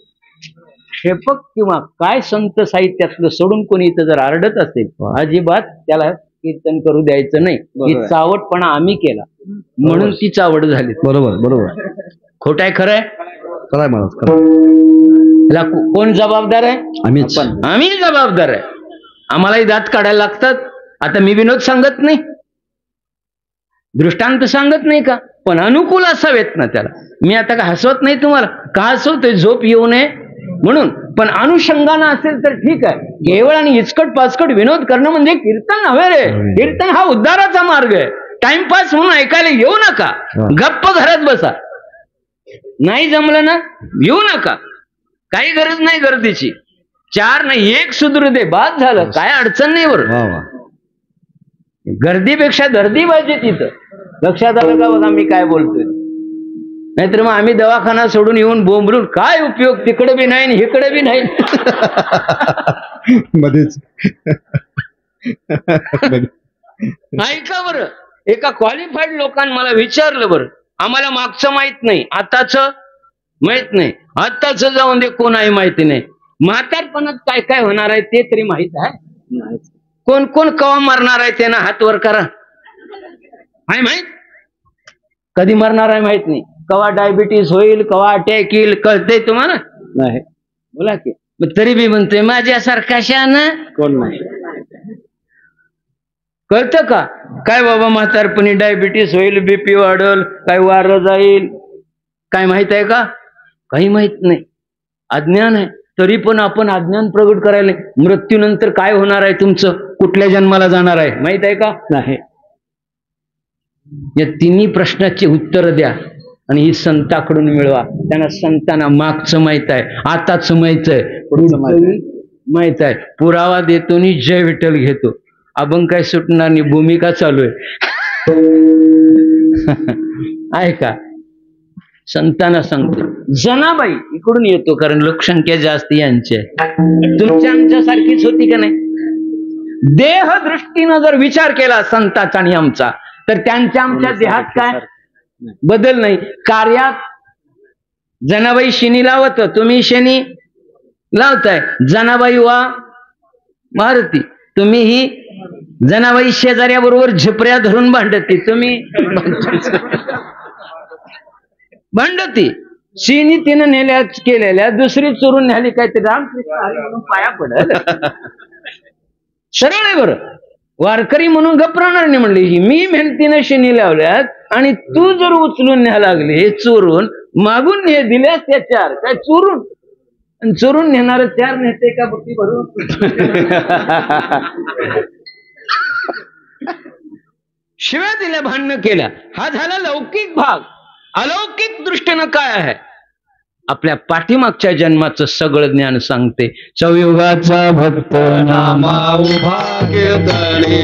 क्षेपक किंवा काय संत साहित्यातलं सोडून कोणी इथं जर आरडत असेल, अजिबात त्याला कीर्तन करू द्यायचं नाही. ही चावटपणा आम्ही केला म्हणून ती चावट झाली. बरोबर. खोट आहे खरं आहे? खरंय महाराज. त्याला कोण जबाबदार आहे? आम्ही जबाबदार आहे. आम्हालाही दात काढायला लागतात. आता मी विनोद सांगत नाही, दृष्टांत सांगत नाही का, पण अनुकूल असावेत ना त्याला. मी आता का हसवत नाही तुम्हाला, का हसवतोय? झोप येऊ नये म्हणून. पण अनुषंगानं असेल तर ठीक आहे. केवळ आणि इचकट पाचकट विनोद करणं म्हणजे कीर्तन नव्हे रे. कीर्तन हा उद्धाराचा मार्ग आहे. टाइमपास म्हणून ऐकायला येऊ नका. गप्प घरात बसा. नाही जमलं ना येऊ नका. काही गरज नाही गर्दीची. 4 नाही 1 सुधरू दे बाद झालं. काय अडचण नाही बरं. वा वा. गर्दीपेक्षा दर्दी पाहिजे तिथं. लक्षात आलं का बघा मी काय बोलतोय. नाहीतर मग आम्ही दवाखाना सोडून येऊन बोंबरून काय उपयोग. तिकडे बी नाही इकडे बी नाही. मध्येच ऐका बरं. एका क्वालिफाईड लोकांनी मला विचारलं बरं. आम्हाला मागचं माहित नाही आताच माहित नाही. आताच जाऊन दे कोणाही माहिती नाही. म्हातारपणात काय काय होणार आहे ते तरी माहित आहे. कोण कोण कवा मरणार आहे त्यांना हात वर करा. आहे माहित. कधी मरणार आहे माहित नाही. कवा डायबिटीस होईल कवा अटॅक येईल कळतंय तुम्हाला नाही. बोला की. मग तरी बी म्हणतोय माझ्यासारखा शान कोण नाही. कळतं का काय बाबा म्हातारपणी डायबिटीस होईल बीपी वाढल काय वारं जाईल काय माहित आहे का. काही माहित नाही. अज्ञान आहे. तरी पण आपण अज्ञान प्रगट करायला. मृत्यूनंतर काय होणार आहे तुमचं कुठल्या जन्माला जाणार आहे माहित आहे का नाही. या तिन्ही प्रश्नाची उत्तर द्या आणि ही संताकडून मिळवा. त्यांना संतांना मागचं माहित आहे आताच माहित आहे माहित आहे. पुरावा देतो आणि जय विठ्ठल घेतो. अभंग काय सुटणार नाही. भूमिका चालू आहे का. संतांना सांगतो. जनाबाई इकडून येतो कारण लोकसंख्या जास्त यांची आहे. तुमच्या आमच्यासारखीच होती का नाही. देह दृष्टीनं जर विचार केला संताचा आणि आमचा तर त्यांच्या आमच्या देहात काय बदल नाही. कार्यात जनाबाई शनी लावत तुम्ही शनी लावताय. जनाबाई वा मारुती तुम्ही ही जनाबाई शेजाऱ्याबरोबर झपऱ्या धरून भांडती तुम्ही भांडती. शिनी तिनं नेल्या केलेल्या दुसरी चोरून न्याली काहीतरी रामकृष्ण हरी म्हणून पाया पडल. सरळ आहे बरं. वारकरी म्हणून गप्राणार नाही म्हणली. ही मी मेहनतीनं शिनी लावल्यात आणि तू जर उचलून न्या लागली हे चोरून मागून ने दिल्यास त्या 4 काय चोरून चोरून नेणार 4 नेते का बुट्टी भरून. शिव्या दिल्या भांडणं केल्या. हा झाला लौकिक भाग. अलौकिक दृष्टीनं काय आहे आपल्या पाठीमागच्या जन्माचं सगळं ज्ञान सांगते. चौयुगाचा भक्त नामा उभा कीर्तने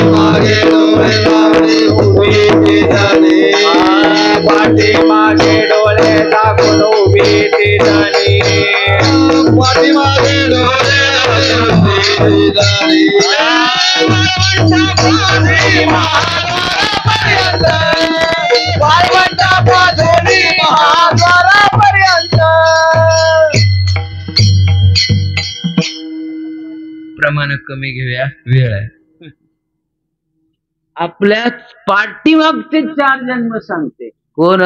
मागे डोळे लागले उभी जाणे. पाठीमागे डोळे दाखवून उभी ती जणी. पाठीमागे डोळे लागले जाणे. प्रमाण कमी घेऊया वेळ आहे. आपल्या पाठीमागचे 4 जन्म सांगते. कोण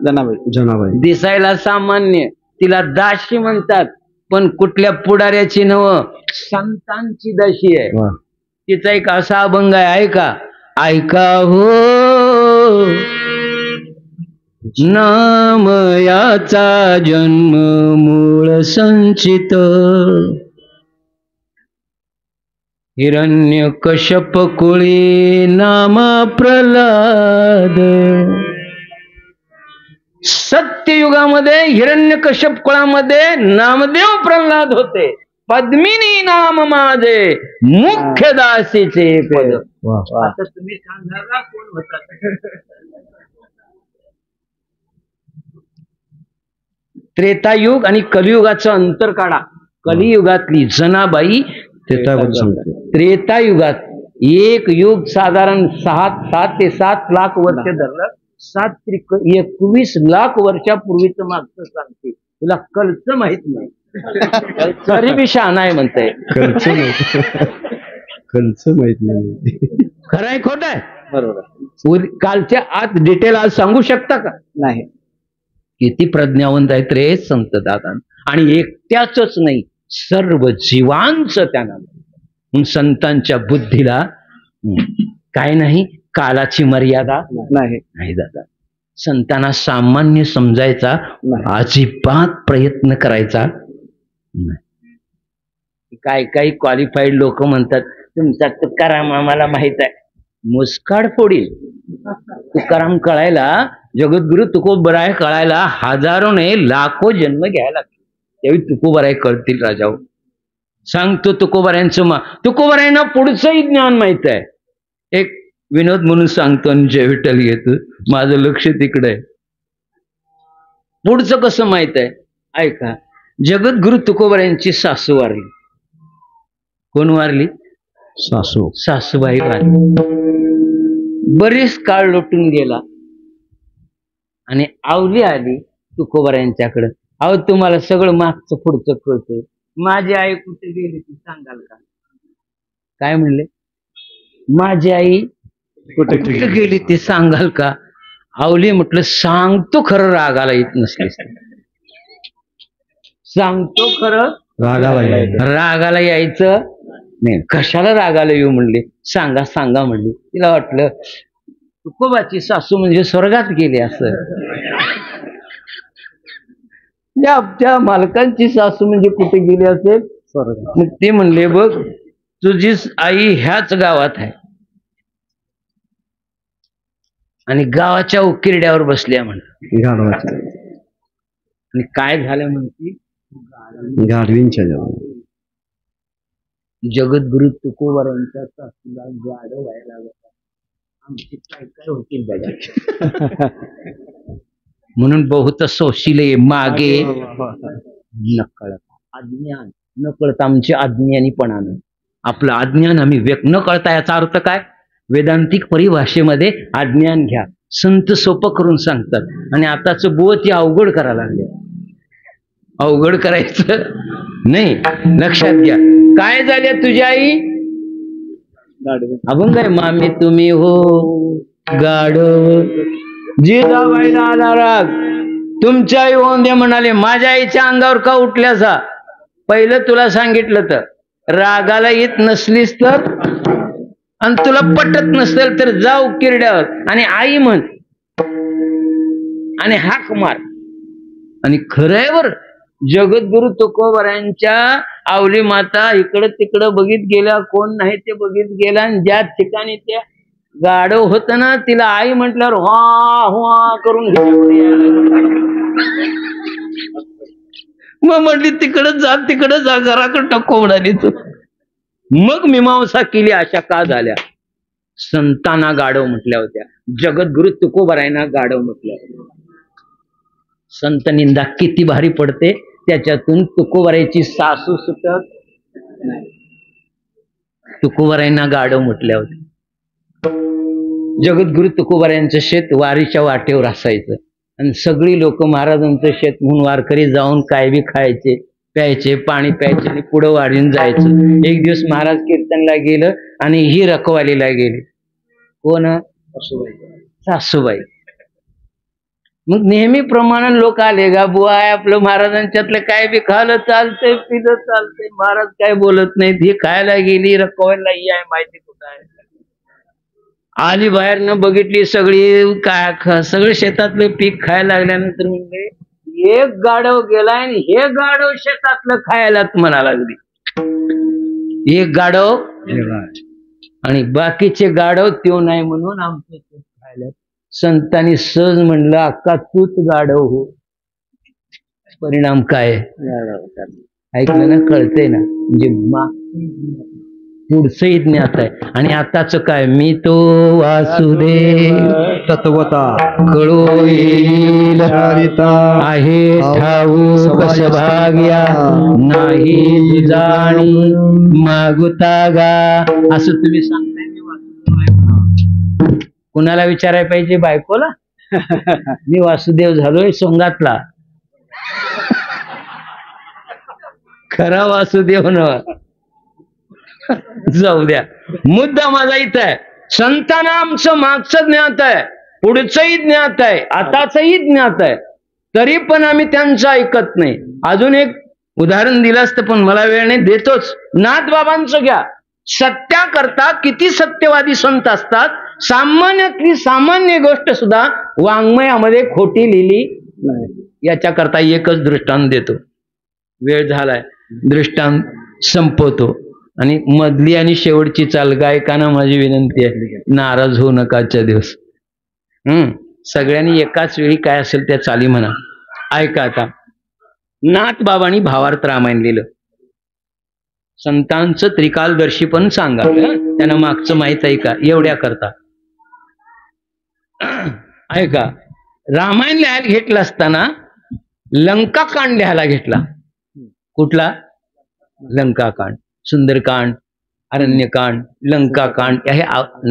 जनाबाई. दिसायला सामान्य तिला दाशी म्हणतात पण कुठल्या पुढाऱ्याची नव संतांची दाशी आहे. वा. तिचा एक असा अभंग आहे ऐका. ऐका हो नामयाचा जन्म मूळ संचित. हिरण्य कश्यप कुळी नामा प्रल्हाद. सत्ययुगामध्ये हिरण्य कश्यप कुळामध्ये नामदेव प्रल्हाद होते. पद्मिनी नाम माझे मुख्य दासीचे पद. आता तुम्ही सांगा कोण होता. त्रेतायुग आणि कलियुगाचं अंतर काढा. कलियुगातली जनाबाई त्रेतायुगात एक युग साधारण 7 ते 7 लाख वर्ष धरलं. 7 त्रिक 21 लाख वर्षापूर्वीच मागचं सांगते. तुला कलच माहित नाही तरी बी शहाणा आहे म्हणताय. कलच माहित नाही. खरं आहे खोट आहे. बरोबर. कालच्या आत डिटेल आज सांगू शकता का नाही. किती प्रज्ञावंत आहेत रे संत दादा. आणि एकट्याच नाही सर्व जीवांचं त्यांना. संतांच्या बुद्धीला काय नाही कालाची मर्यादा नाही नाही दादा. संतांना सामान्य समजायचा अजिबात प्रयत्न करायचा नाही. काय काही क्वालिफाईड लोक म्हणतात तुमचा तुकाराम आम्हाला माहित आहे. मुस्काड फोडील. तुकाराम कळायला, जगद्गुरु तुकोबराय कळायला हजारो नाही लाखो जन्म घ्यायला लागतील. त्यावेळी तुकोबराय कळतील राजाओ. सांगतो तुकोबरायांचं तुकोबरायांना पुढचंही ज्ञान माहित आहे. एक विनोद म्हणून सांगतो आणि जय विठ्ठल घेतो. माझं लक्ष तिकडे आहे. पुढचं कसं माहित आहे ऐका. जगद्गुरु तुकोबरायांची सासू वारली. कोण वारली? सासू सासूबाई वारली. बरीच काळ लोटून गेला आणि आवली आली तुकोबरायांच्याकडं. अहो तुम्हाला सगळं मागचं पुढचं कळतंय. माझी आई कुठे गेली ती सांगाल का? काय म्हणले? माझी आई कुठे गेली ते सांगाल का? आवली म्हटलं सांगतो खरं, रागाला येत नसले. सांगतो खरं, रागाला यायचं नाही. कशाला रागाला येऊ म्हणले? सांगा सांगा म्हणले. तिला वाटलं तुकोबाची सासू म्हणजे स्वर्गात गेली असं. त्या मालकांची सासू म्हणजे कुठे गेली असेल? स्वर्गात. मग ते म्हणले बघ तुझी आई ह्याच गावात आहे आणि गावाच्या उकिरड्यावर बसल्या म्हणा. आणि काय झालं म्हणती? गाढवींच्या जगद्गुरु तुकोबरायांच्या सासूला गाढव व्हायला लागला. आमची काय काय होतील बघा. म्हणून बहुत सोशिले मागे नकळत अज्ञान, नकळत आमचे अज्ञानीपणानं आपलं अज्ञान आम्ही व्यक्त न कळता. याचा अर्थ काय? वेदांतिक परिभाषेमध्ये अज्ञान घ्या. संत सोपं करून सांगतात आणि आताच बुव ती अवघड करायला लागले. अवघड करायचं नाही. लक्षात घ्या. काय झाले तुझी आई? अभंग आहे. मामी तुम्ही हो गाढव. जिजाबाईला आला राग. तुमच्या आई होऊन दे म्हणाले. माझ्या आईच्या अंगावर का उठल्यासा? पहिलं तुला सांगितलं तर रागाला येत नसलीस तर आणि तुला पटत नसेल तर जाऊ किरड्यावर आणि आई म्हण आणि हाक मार. आणि खरंय बर जगद्गुरु तुकोबरायांच्या आवली माता इकडं तिकडं बघित गेल्या. कोण नाही ते बघित गेला. आणि ज्या ठिकाणी त्या गाढव होत ना तिला आई म्हटल्यावर हा हुआ करून मग म्हटली तिकडच जा घराकडे टक्को म्हणाली तू. मग मीमांसा केली. अशा का झाल्या? संतांना गाढव म्हटल्या होत्या. जगद्गुरु तुकोबरायांना गाढव म्हटल्या होत्या. संत निंदा किती भारी पडते. त्याच्यातून तुकोबरायांची सासू सुटत नाही. तुकोबरायांना गाढव म्हटल्या होत्या. जगद्गुरु तुकोबरायांचं शेत वारीच्या वाटेवर असायचं आणि सगळी लोक महाराजांचं शेत म्हणून वारकरी जाऊन काय बी खायचे, प्यायचे, पाणी प्यायचे आणि पुढं वाढून जायचं. एक दिवस महाराज कीर्तनला गेलं आणि ही रखवालीला गेली. कोण? सासूबाई. मग नेहमीप्रमाणे लोक आले. गा बुवा आहे आपलं महाराजांच्यातलं काय बी खायला चालतंय, पिलं चालतंय, महाराज काय बोलत नाहीत. ही खायला गेली. रखवायला ही आहे माहिती कुठं आहे. आली बाहेर न बघितली सगळी काय सगळं शेतातलं पीक खायला लागल्यानंतर म्हणजे एक गाढव गेलाय आणि हे गाढव शेतातलं खायला म्हणा लागली. एक गाढव आणि बाकीचे गाढव त्यो नाही म्हणून आमचं तूच खायला. संतांनी सहज म्हणलं अक्का तूच गाढव हो. परिणाम काय ऐकलं ना? कळतंय ना? म्हणजे पुढचंही ज्ञात आहे. आणि आताच काय? मी तो वासुदेव तत्वता कळो येईल आहे ठाऊक भाग्या नाही जाणी मागुता गा. असं तुम्ही सांगताय. मी वासुदेव आहे. कुणाला विचारायला पाहिजे? बायकोला. मी वासुदेव झालोय सोंगातला. खरा वासुदेव न. जाऊ द्या. मुद्दा माझा इथं आहे. संतांना आमचं मागचं ज्ञात आहे, पुढचंही ज्ञात आहे, आताचंही ज्ञात आहे, तरी पण आम्ही त्यांचं ऐकत नाही. अजून एक उदाहरण दिलं असतं पण मला वेळ नाही, देतोच. नाथ बाबांचं घ्या. सत्याकरता किती सत्यवादी संत असतात सामान्यातली सामान्य गोष्ट सुद्धा वाङ्मयामध्ये खोटी लिहिली याच्याकरता एकच दृष्टांत देतो. वेळ झालाय, दृष्टांत संपवतो. आणि मधली आणि शेवटची चाल गायकांना माझी विनंती आहे, नाराज होऊ नका आजच्या दिवस. सगळ्यांनी एकाच वेळी काय असेल त्या चाली म्हणा. ऐका आता, नाथबाबांनी भावार्थ रामायण लिहिलं. संतांचं त्रिकालदर्शी पण सांगा, त्यांना मागचं माहित आहे का एवढ्या करता. ऐका, रामायण लिहायला घेतलं असताना लंकाकांड लिहायला घेतला. कुठला? लंकाकांड, सुंदरकांड, अरण्यकांड, लंकाकांड हे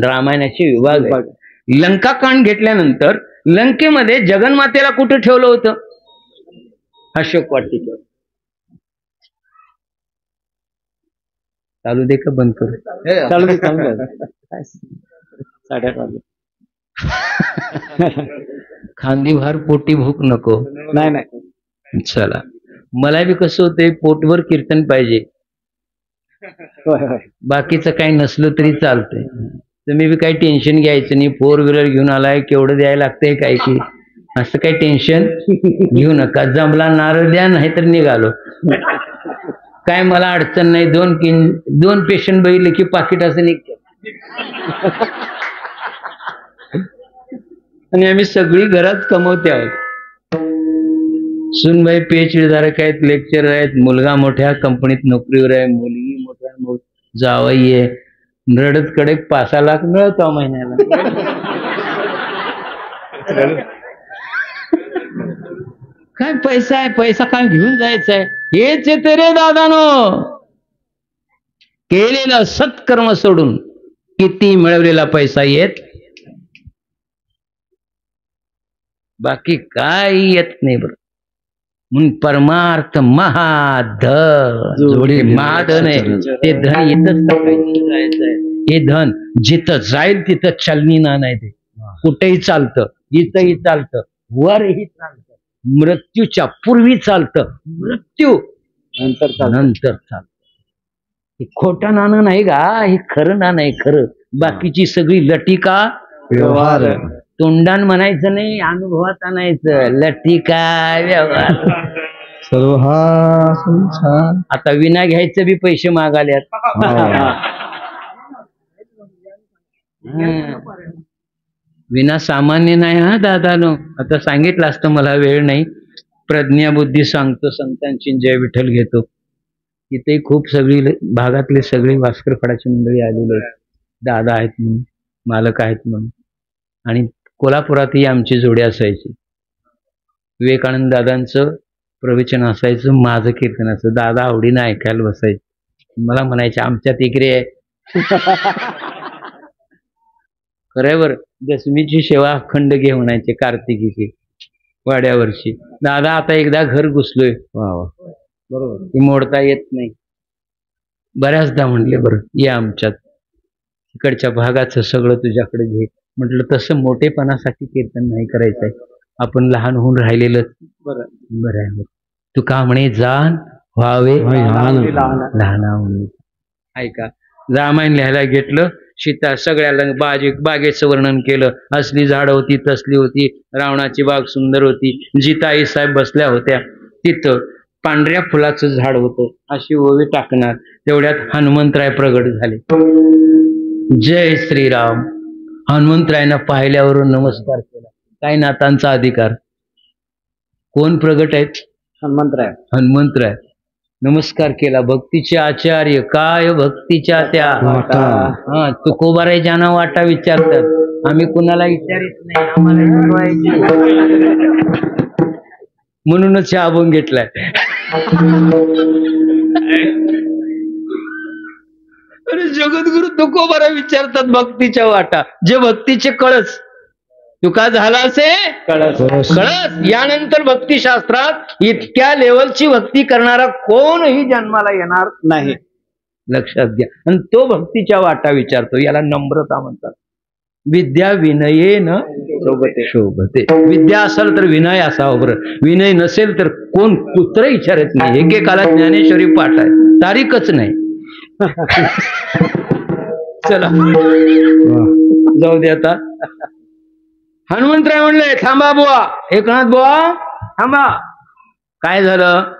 रामायणाचे विभाग आहेत. लंकाकांड घेतल्यानंतर लंकेमध्ये जगन्मातेला कुठं ठेवलं होतं? अशोक वाटिकेवर. चालू दे का बंद करू? चालू दे, चालू दे. 8:30 वाजले. खांदीभार पोटी भूक नको. नाही नाही. चला, मला बी कसं होतंय, पोटभर कीर्तन पाहिजे, बाकीचं काही नसलं तरी चालतंय. तुम्ही बी काही टेन्शन घ्यायचं नाही. 4 व्हीलर घेऊन आलाय, केवढं द्यायला लागतंय काय की, असं काही टेन्शन घेऊ नका. जमला नारळ द्या, नाही तर निघालो. काय मला अडचण नाही. 2 पेशंट बघितले की पाकिट असं निघतं. आणि आम्ही सगळी घरात कमवते आहोत. सुनबाई PhD धारक आहेत, लेक्चरर आहेत, मुलगा मोठ्या कंपनीत नोकरीवर आहे, मुलगी मोठ्या जावई आहे. रडत कडक 5-6 लाख मिळतो महिन्याला. काय पैसा आहे, पैसा काय घेऊन जायचा आहे? हेच येते रे दादानो, केलेलं सत्कर्म सोडून किती मिळवलेला पैसा येत, बाकी काही येत नाही. बरं, म्हणून परमार्थ महाधन जोडी महाधन आहे. ते धन इथंच जायचंय. हे धन जिथं जाईल तिथं चलनी ना नाही. ते कुठेही चालतं, इथंही चालतं, वरही चालतं, मृत्यूच्या पूर्वी चालतं, मृत्यू नंतर चालतं. हे खोटं नाणं नाही का, हे खरं नाणं आहे. खरं बाकीची सगळी लटिका व्यवहार. तोंडान म्हणायचं नाही, अनुभवात आणायचं. लटिका व्यवहार सर्व हा संसार. आता विना घ्यायचं बी पैसे मागाल्यात. विना सामान्य नाही हा दादानो. आता सांगितलं असतं, मला वेळ नाही. प्रज्ञा बुद्धी सांगतो, संतांची जय विठ्ठल घेतो. इथे खूप सगळी भागातले सगळे भास्कर फडाची मंडळी आलेले आहेत. दादा आहेत म्हणून, मालक आहेत म्हणून. आणि कोल्हापुरातही आमची जोडी असायची. विवेकानंद दादांचं प्रवचन असायचं, माझं कीर्तन असायचं. दादा आवडीनं ऐकायला बसायचे. मला म्हणायचे आमच्यात इकडे आहे. खरंय बरं, दशमीची सेवा अखंड घे म्हणायचे, कार्तिकीची वाड्यावरची. दादा आता एकदा घर घुसलोय, बरोबर, ती मोडता येत नाही. बऱ्याचदा म्हटले बरं ये आमच्यात, इकडच्या भागाचं सगळं तुझ्याकडे घे. म्हटलं तसं मोठेपणासाठी कीर्तन नाही करायचंय, आपण लहान होऊन राहिलेलं बरं आहे. तू का म्हणे जाण व्हावे लहान. ऐका, रामायण लिहायला घेतलं. सीता सगळ्याला बागेचं वर्णन केलं. असली झाड होती, तसली होती. रावणाची बाग सुंदर होती. जिताई साहेब बसल्या होत्या तिथं. पांढऱ्या फुलाचं झाड होतं. अशी ओवी टाकणार तेवढ्यात हनुमंतराय प्रगट झाले. जय श्रीराम. हनुमंतरायनं पाहिल्यावरून नमस्कार केला. काय नातांचा अधिकार. कोण प्रगट आहेत? हनुमंतराय. नमस्कार केला. भक्तीचे आचार्य, काय भक्तीच्या त्या. हा, तुकोबाराय ज्यांना वाटा विचारतात. आम्ही कुणाला विचारित नाही, आम्हाला म्हणूनच हा अभंग घेतलाय. अरे जगद्गुरु तुकोबाराय विचारतात भक्तीच्या वाटा. जे भक्तीचे कळस तुका झाला असे कळस. यानंतर भक्तिशास्त्रात इतक्या लेवलची भक्ती करणारा कोणही जन्माला येणार नाही, लक्षात घ्या. आणि तो भक्तीच्या वाटा विचारतो. याला नम्रता म्हणतात. विद्या विनयेन शोभते. विद्या असेल तर विनय असावं. बरं, विनय नसेल तर कोण कुत्र विचारत नाही. एकेकाला ज्ञानेश्वरी पाठ आहे, तारीखच नाही. चला जाऊ दे आता. हनुमंतराय म्हणले थांबा बुवा, एकनाथ बुवा थांबा. काय झालं,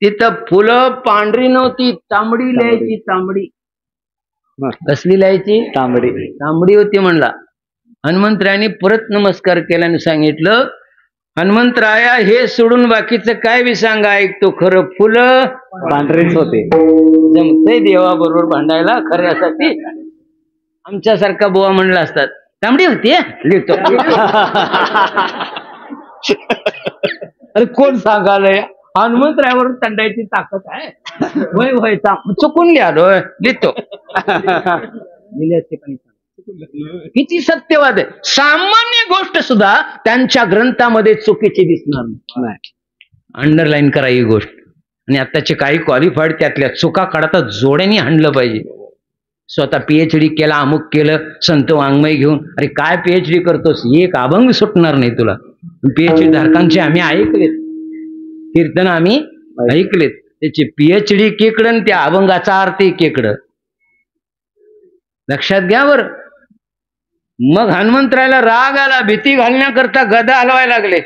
तिथं फुलं पांढरी नव्हती, तांबडी लिहायची. तांबडी कसली लिहायची? तांबडी. तांबडी होती म्हणला. हनुमंतरायांनी परत नमस्कार केला आणि सांगितलं, हनुमंतराया हे सोडून बाकीचं काय बी सांगा ऐकतो, खरं फुलं पांढरीच होते. जमतंय देवा बरोबर भांडायला खऱ्यासाठी. आमच्यासारखा बुवा म्हणला असतात तांबडी होती लिहितो. अरे कोण सांगालय, हनुमंतरायावर तंडायची ताकद आहे. वय वय चुकून लिहालोय लिहितो. किती सत्यवाद आहे. सामान्य गोष्ट सुद्धा त्यांच्या ग्रंथामध्ये चुकीची दिसणार नाही. अंडरलाईन करा ही गोष्ट. आणि आताचे काही क्वालिफाईड त्यातल्या चुका काढता जोड्याने हाणलं पाहिजे. स्वतः पीएचडी केला, अमुक केलं, संत वाङ्मय घेऊन. अरे काय पीएचडी करतोस, एक अभंग सुटणार नाही तुला. पीएचडी धारकांचे आम्ही ऐकलेत, कीर्तन आम्ही ऐकलेत. त्याची पीएचडी केकडं, त्या अभंगाचा अर्थ केकडं. लक्षात घ्या बर. मग हनुमंतरायला राग आला, भीती घालण्याकरता गदा हलवायला लागले.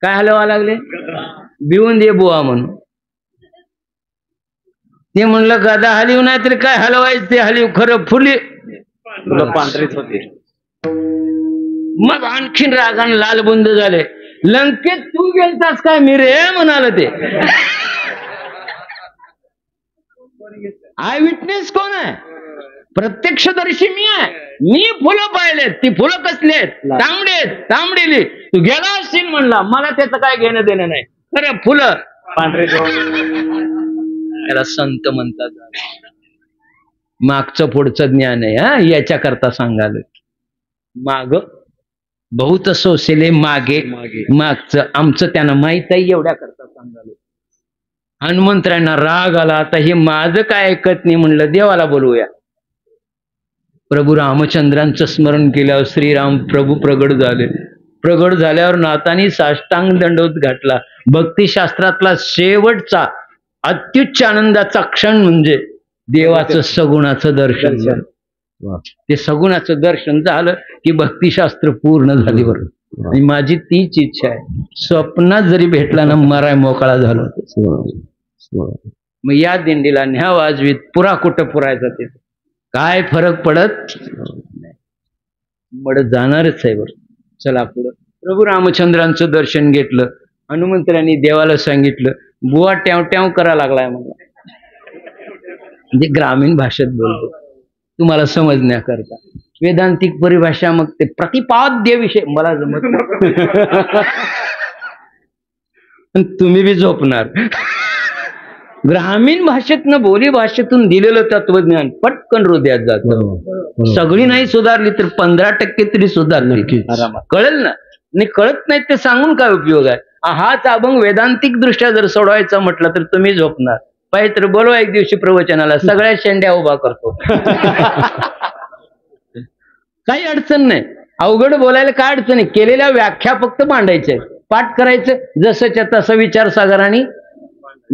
काय हलवा लागले? भिवून दे बुवा म्हणून. ते म्हणलं गदा हलिव नाही तरी काय हलवायचं ते हलिव, खरं फुले पांढरीच होते. मग आणखीन रागाने लालबुंद झाले. लंकेत तू गेलतास काय मी रे म्हणाल ते. आय विटनेस कोण आहे? प्रत्यक्षदर्शी मी आहे. मी फुलं पाहिलेत. ती फुलं कसली आहेत? तांबडेत, तांबडेली. तू गेला असशील म्हणला, मला त्याचं काय घेणं देणं नाही. खरं फुलं पांढरे. त्याला संत म्हणतात. मागचं पुढचं ज्ञान आहे. हा याच्याकरता सांगाल. माग बहुत सोसेले मागे मागचं आमचं त्यांना माहित आहे, एवढ्या करता सांगाल. हनुमंतरायांना राग आला. आता हे माझं काय ऐकत नाही म्हणलं, देवाला बोलवूया. प्रभू रामचंद्रांचं स्मरण केल्यावर श्रीराम प्रभू प्रगट झाले. प्रगट झाल्यावर नाथांनी साष्टांग दंडवत घातला. भक्तिशास्त्रातला शेवटचा अत्युच्च आनंदाचा क्षण म्हणजे देवाचं सगुणाचं दर्शन झालं. ते सगुणाचं दर्शन झालं की भक्तिशास्त्र पूर्ण झाली. बरं, आणि माझी तीच इच्छा आहे, स्वप्नात जरी भेटला ना मराय मोकळा झालो. मग या दिंडीला न्या वाजवीत पुरा कुठं पुरायचा ते काय फरक पडत पडत जाणारच आहे. बरं चला पुढं. प्रभू रामचंद्रांचं दर्शन घेतलं. हनुमंतरांनी देवाला सांगितलं, बुवा ट्याव ट्याव करा लागलाय मला. म्हणजे ग्रामीण भाषेत बोलतो तुम्हाला समजण्याकरता. वेदांतिक परिभाषा मग ते प्रतिपाद्य विषय मला जमत तुम्ही बी झोपणार. ग्रामीण भाषेतनं बोली भाषेतून दिलेलं तत्वज्ञान पटकन हृदयात जातं. सगळी नाही सुधारली तर 15% तरी सुधारली. कळेल ना. आणि कळत नाही ते सांगून काय उपयोग आहे. हाच अभंग वेदांतिक दृष्ट्या जर सोडवायचा म्हटलं तर तुम्ही झोपणार. पाहिजे तर बोलवा एक दिवशी प्रवचनाला, सगळ्या शेंड्या उभा करतो. काही अडचण नाही. अवघड बोलायला काय अडचण आहे. केलेल्या व्याख्या फक्त मांडायच्या, पाठ करायचं, जसंच्या तसं विचारसागराने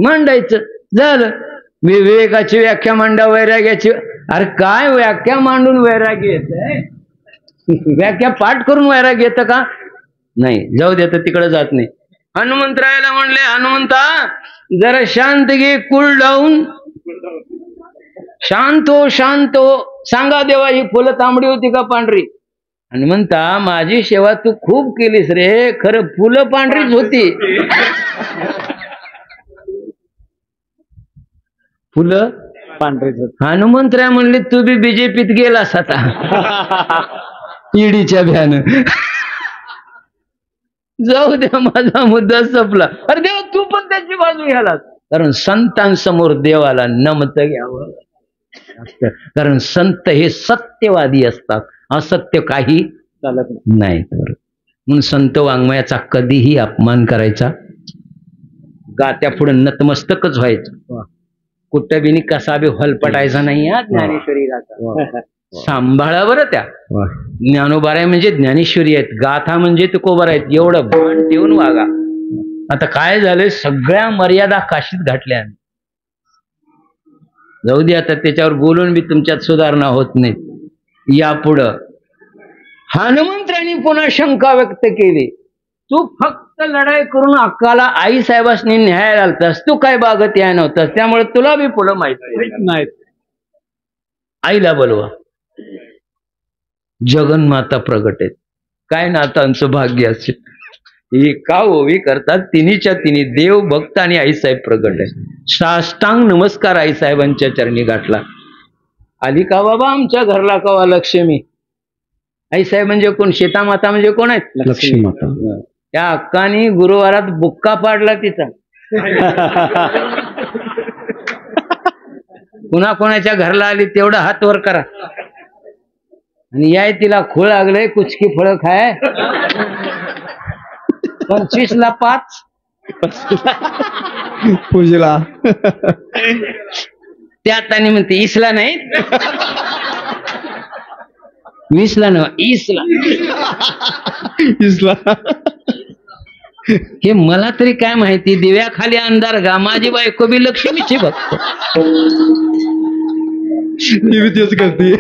मांडायचं, झालं. विवेकाची व्याख्या मांडा, वैराग्याची. अरे काय व्याख्या मांडून वैराग्य येत? व्याख्या पाठ करून वैराग्य येतं का? नाही. जाऊ दे, तर तिकडे जात नाही. हनुमंतरायाला म्हणले, हनुमंता जरा शांत घे, कूल डाऊन. शांत हो, शांत हो. सांगा देवा, ही फुलं तांबडी होती का पांढरी? हनुमंता माझी सेवा तू खूप केलीस रे, खरं फुलं पांढरीच होती. फुलं पांढरीच. हनुमंतराय म्हणले, तू बी बीजेपीत गेलास आता ईडीच्या भ्यानं. जाऊ द्या, माझा मुद्दा संपला. अरे देवा, तू पण त्याची बाजू घ्यालास. कारण संतांसमोर देवाला नमतं घ्यावं. कारण संत हे सत्यवादी असतात, असत्य काही चालत नाही. म्हणून संत वाङ्मयाचा कधीही अपमान करायचा, गात्या पुढे नतमस्तकच व्हायचं. कुठं बिनी कसा बी हलपटायचा नाही. हा ज्ञानेश्वरी गाथा सांभाळा बरं. त्या ज्ञानोबाराय म्हणजे ज्ञानेश्वरी आहेत, गाथा म्हणजे तुकोबार आहेत. एवढं भान ठेवून वागा. आता काय झालंय, सगळ्या मर्यादा काशीत घातल्या. जाऊ दे आता, त्याच्यावर बोलून बी तुमच्यात सुधारणा होत नाही. यापुढं हनुमंतराणी पुन्हा शंका व्यक्त केली. तू फक्त लढाई करून अक्काला आई साहेबांनी न्यायला आलतास, तू काय बागत याय नव्हतास, त्यामुळे तुला बी पुढं माहित नाही. आईला बोलवा. जगन्माता प्रगट आहेत. काय नातांचं भाग्य असेल. ही का ओवी करतात, तिन्हीच्या तिन्ही देव, भक्त आणि आईसाहेब प्रगट आहे. साष्टांग नमस्कार आईसाहेबांच्या चरणी गाठला. आली का बाबा आमच्या घरला कवा लक्ष्मी? आईसाहेब म्हणजे कोण? शेतामाता म्हणजे कोण आहेत? लक्ष्मी माता. त्या अक्कानी गुरुवारात बुक्का पाडला तिचा. पुन्हा कोणाच्या घरला आली तेवढा हात वर करा. आणि याय तिला खूळ लागलंय कुचकी फळं खाय. 25ला 5 पूजेला त्यात आणि म्हणते इसला नाही, 20ला न इसला. इसला हे मला तरी काय माहिती, दिव्याखाली अंधार गा, माझी बायको बी लक्ष्मीची भक्त. ती तेच करते.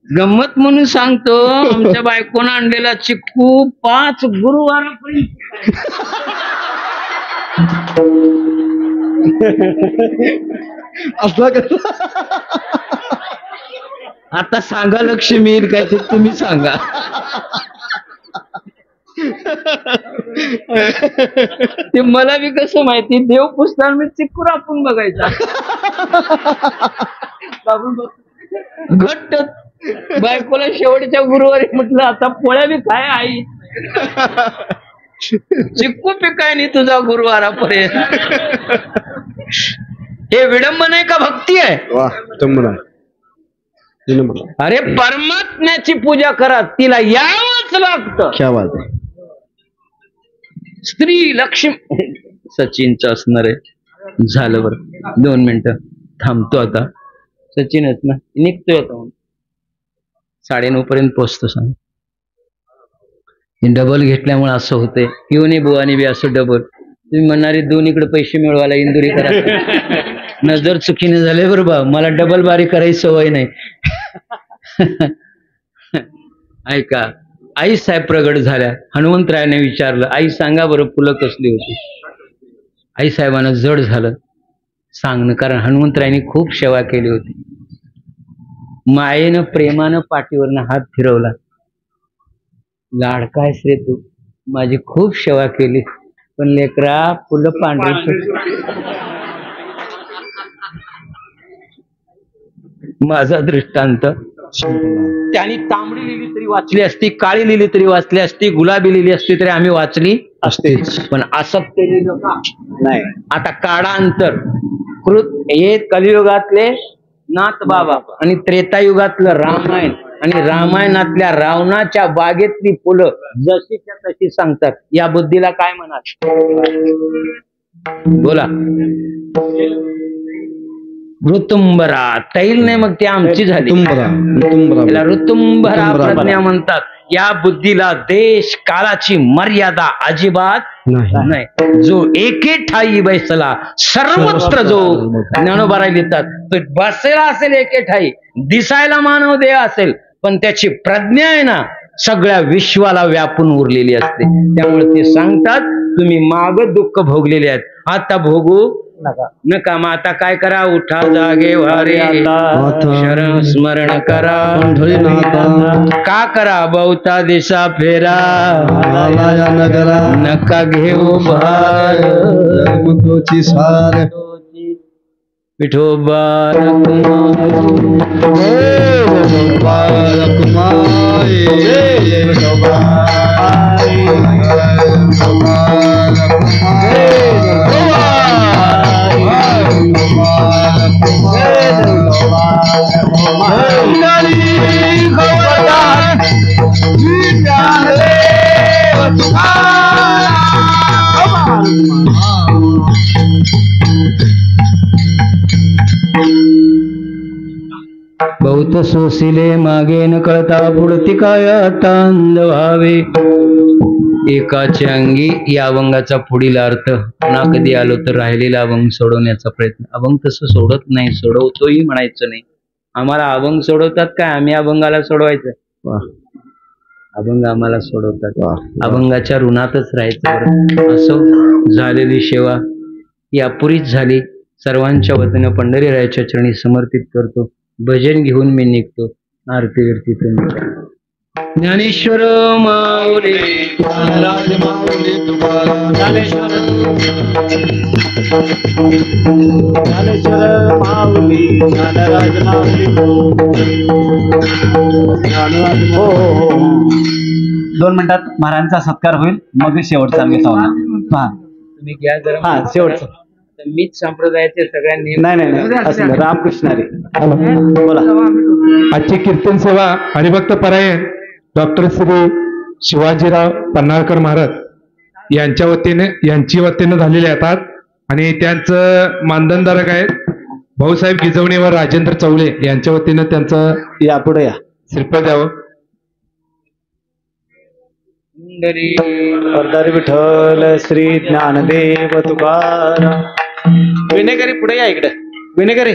गंमत म्हणून सांगतो, आमच्या बायकोनं आणलेला चिक्कू 5 गुरुवारापर्यंत. असला कसला? आता सांगा लक्ष्मी येईल काय ते तुम्ही सांगा. ते मला बी कसं माहिती, देव पुस्तक मी चिक्कू आपण बघायचा. घट्ट बायकोला शेवटच्या गुरुवारी म्हटलं आता पोळ्या बी काय आई, चिक्कू पिकाय नाही तुझा गुरुवारापर्यंत. हे विडंबन आहे का भक्ती आहे? वा चंबरा. अरे परमात्म्याची पूजा करा, तिला यावंच लागतं. क्या बात आहे. स्त्री लक्ष्मी. सचिनचं असणार आहे. झालं बरं, 2 मिनिटं थांबतो आता. सचिनच ना, निघतोय आता. 9:30 पर्यंत पोहोचतो. सांग डबल घेतल्यामुळे असं होतंय. येऊन बुवानी बी असं डबल. तुम्ही म्हणणारे दोन्हीकडे पैसे मिळवायला इंदुरी करा. नजर चुकीने झाले बरं बा, मला डबल बारी करायची सवय नाही. ऐका, आई साहेब प्रगट झाल्या. हनुमंतरायाने विचारलं, आई सांगा बरं फुलं कसली होती? आई साहेबांना जड झालं सांगणं, कारण हनुमंतरायांनी खूप सेवा केली होती. मायेनं प्रेमानं पाठीवरनं हात फिरवला. लाडकाय श्रे तू, माझी खूप सेवा केली, पण लेकरा फुलं पांढरी. माझा दृष्टांत, त्यांनी तांबडी लिहिली तरी वाचली असती, काळी लिहिली तरी वाचली असती, गुलाबी लिहिली असती तरी आम्ही वाचली असतेच. पण असत्य लिहिलं का नाही. आता काढा अंतर. कृत हे कलियुगातले नाथ बाबा आणि त्रेतायुगातलं रामायण आणि रामायणातल्या रावणाच्या बागेतली फुलं जशीच्या तशी सांगतात. या बुद्धीला काय म्हणाल? बोला. ऋतुंबरा. तैल नाही मग ती आमची झाली. त्याला ऋतुंबरा प्रज्ञा म्हणतात. या बुद्धीला देश काळाची मर्यादा अजिबात नाही. जो एके ठाई बैसला सर्वत्र जो, ज्ञानोबा लिहितात, तो बसेला असेल एके ठाई, दिसायला मानव देह असेल, पण त्याची प्रज्ञा आहे ना सगळ्या विश्वाला व्यापून उरलेली असते. त्यामुळे ते सांगतात तुम्ही माग दुःख भोगलेले आहेत, आता भोगू नका. मग आता काय करा? उठा जागे वारे, शरण स्मरण करा. का करा? बहुता दिशा फेरा, नका घेऊ भार. विठोबा बहुत सोसिले मागे न कळता पुढती काय आता अंध व्हावे. एकाचे अंगी या अभंगाचा पुढील अर्थ पुन्हा कधी आलो तर राहिलेला अभंग सोडवण्याचा प्रयत्न. अभंग तसं सोडत नाही, सोडवतोही म्हणायचं नाही. आम्हाला अभंग सोडवतात काय, आम्ही अभंगाला सोडवायचं? वा अभंग आम्हाला सोडवतात. वा अभंगाच्या ऋणातच राहायचं बरं. असो, झालेली सेवा ही अपुरीच झाली. सर्वांच्या वतीनं पंढरीरायाच्या चरणी समर्पित करतो. भजन घेऊन मी निघतो. आरती विरती तुम्ही. ज्ञानेश्वर माऊली ज्ञानराज माऊली तुकाराम ज्ञानेश्वर माऊली ज्ञानराज माऊली ज्ञानराज हो हो हो 2 मिनिटात महाराजांचा सत्कार होईल, मग शेवटचा मी सांगणार. हा तुम्ही घ्या जरा. हा शेवटचा. मीच संप्रदायाचे सगळ्यांनी नाही नाही नाही असं रामकृष्ण रे. बोला. आजची कीर्तन सेवा हरिभक्त परायण डॉक्टर श्री शिवाजीराव पन्हाळकर महाराज यांची वतीनं झालेले येतात आणि त्यांचं मानधनधारक आहेत भाऊसाहेब गिजवणे व राजेंद्र चौले यांच्या वतीनं त्यांचं या पुढे या. श्रीफळ द्यावं. अर्धारी विठ्ठल श्री ज्ञानदेव तुकाराम. विनेकरी पुढे या इकडे. विनेकरी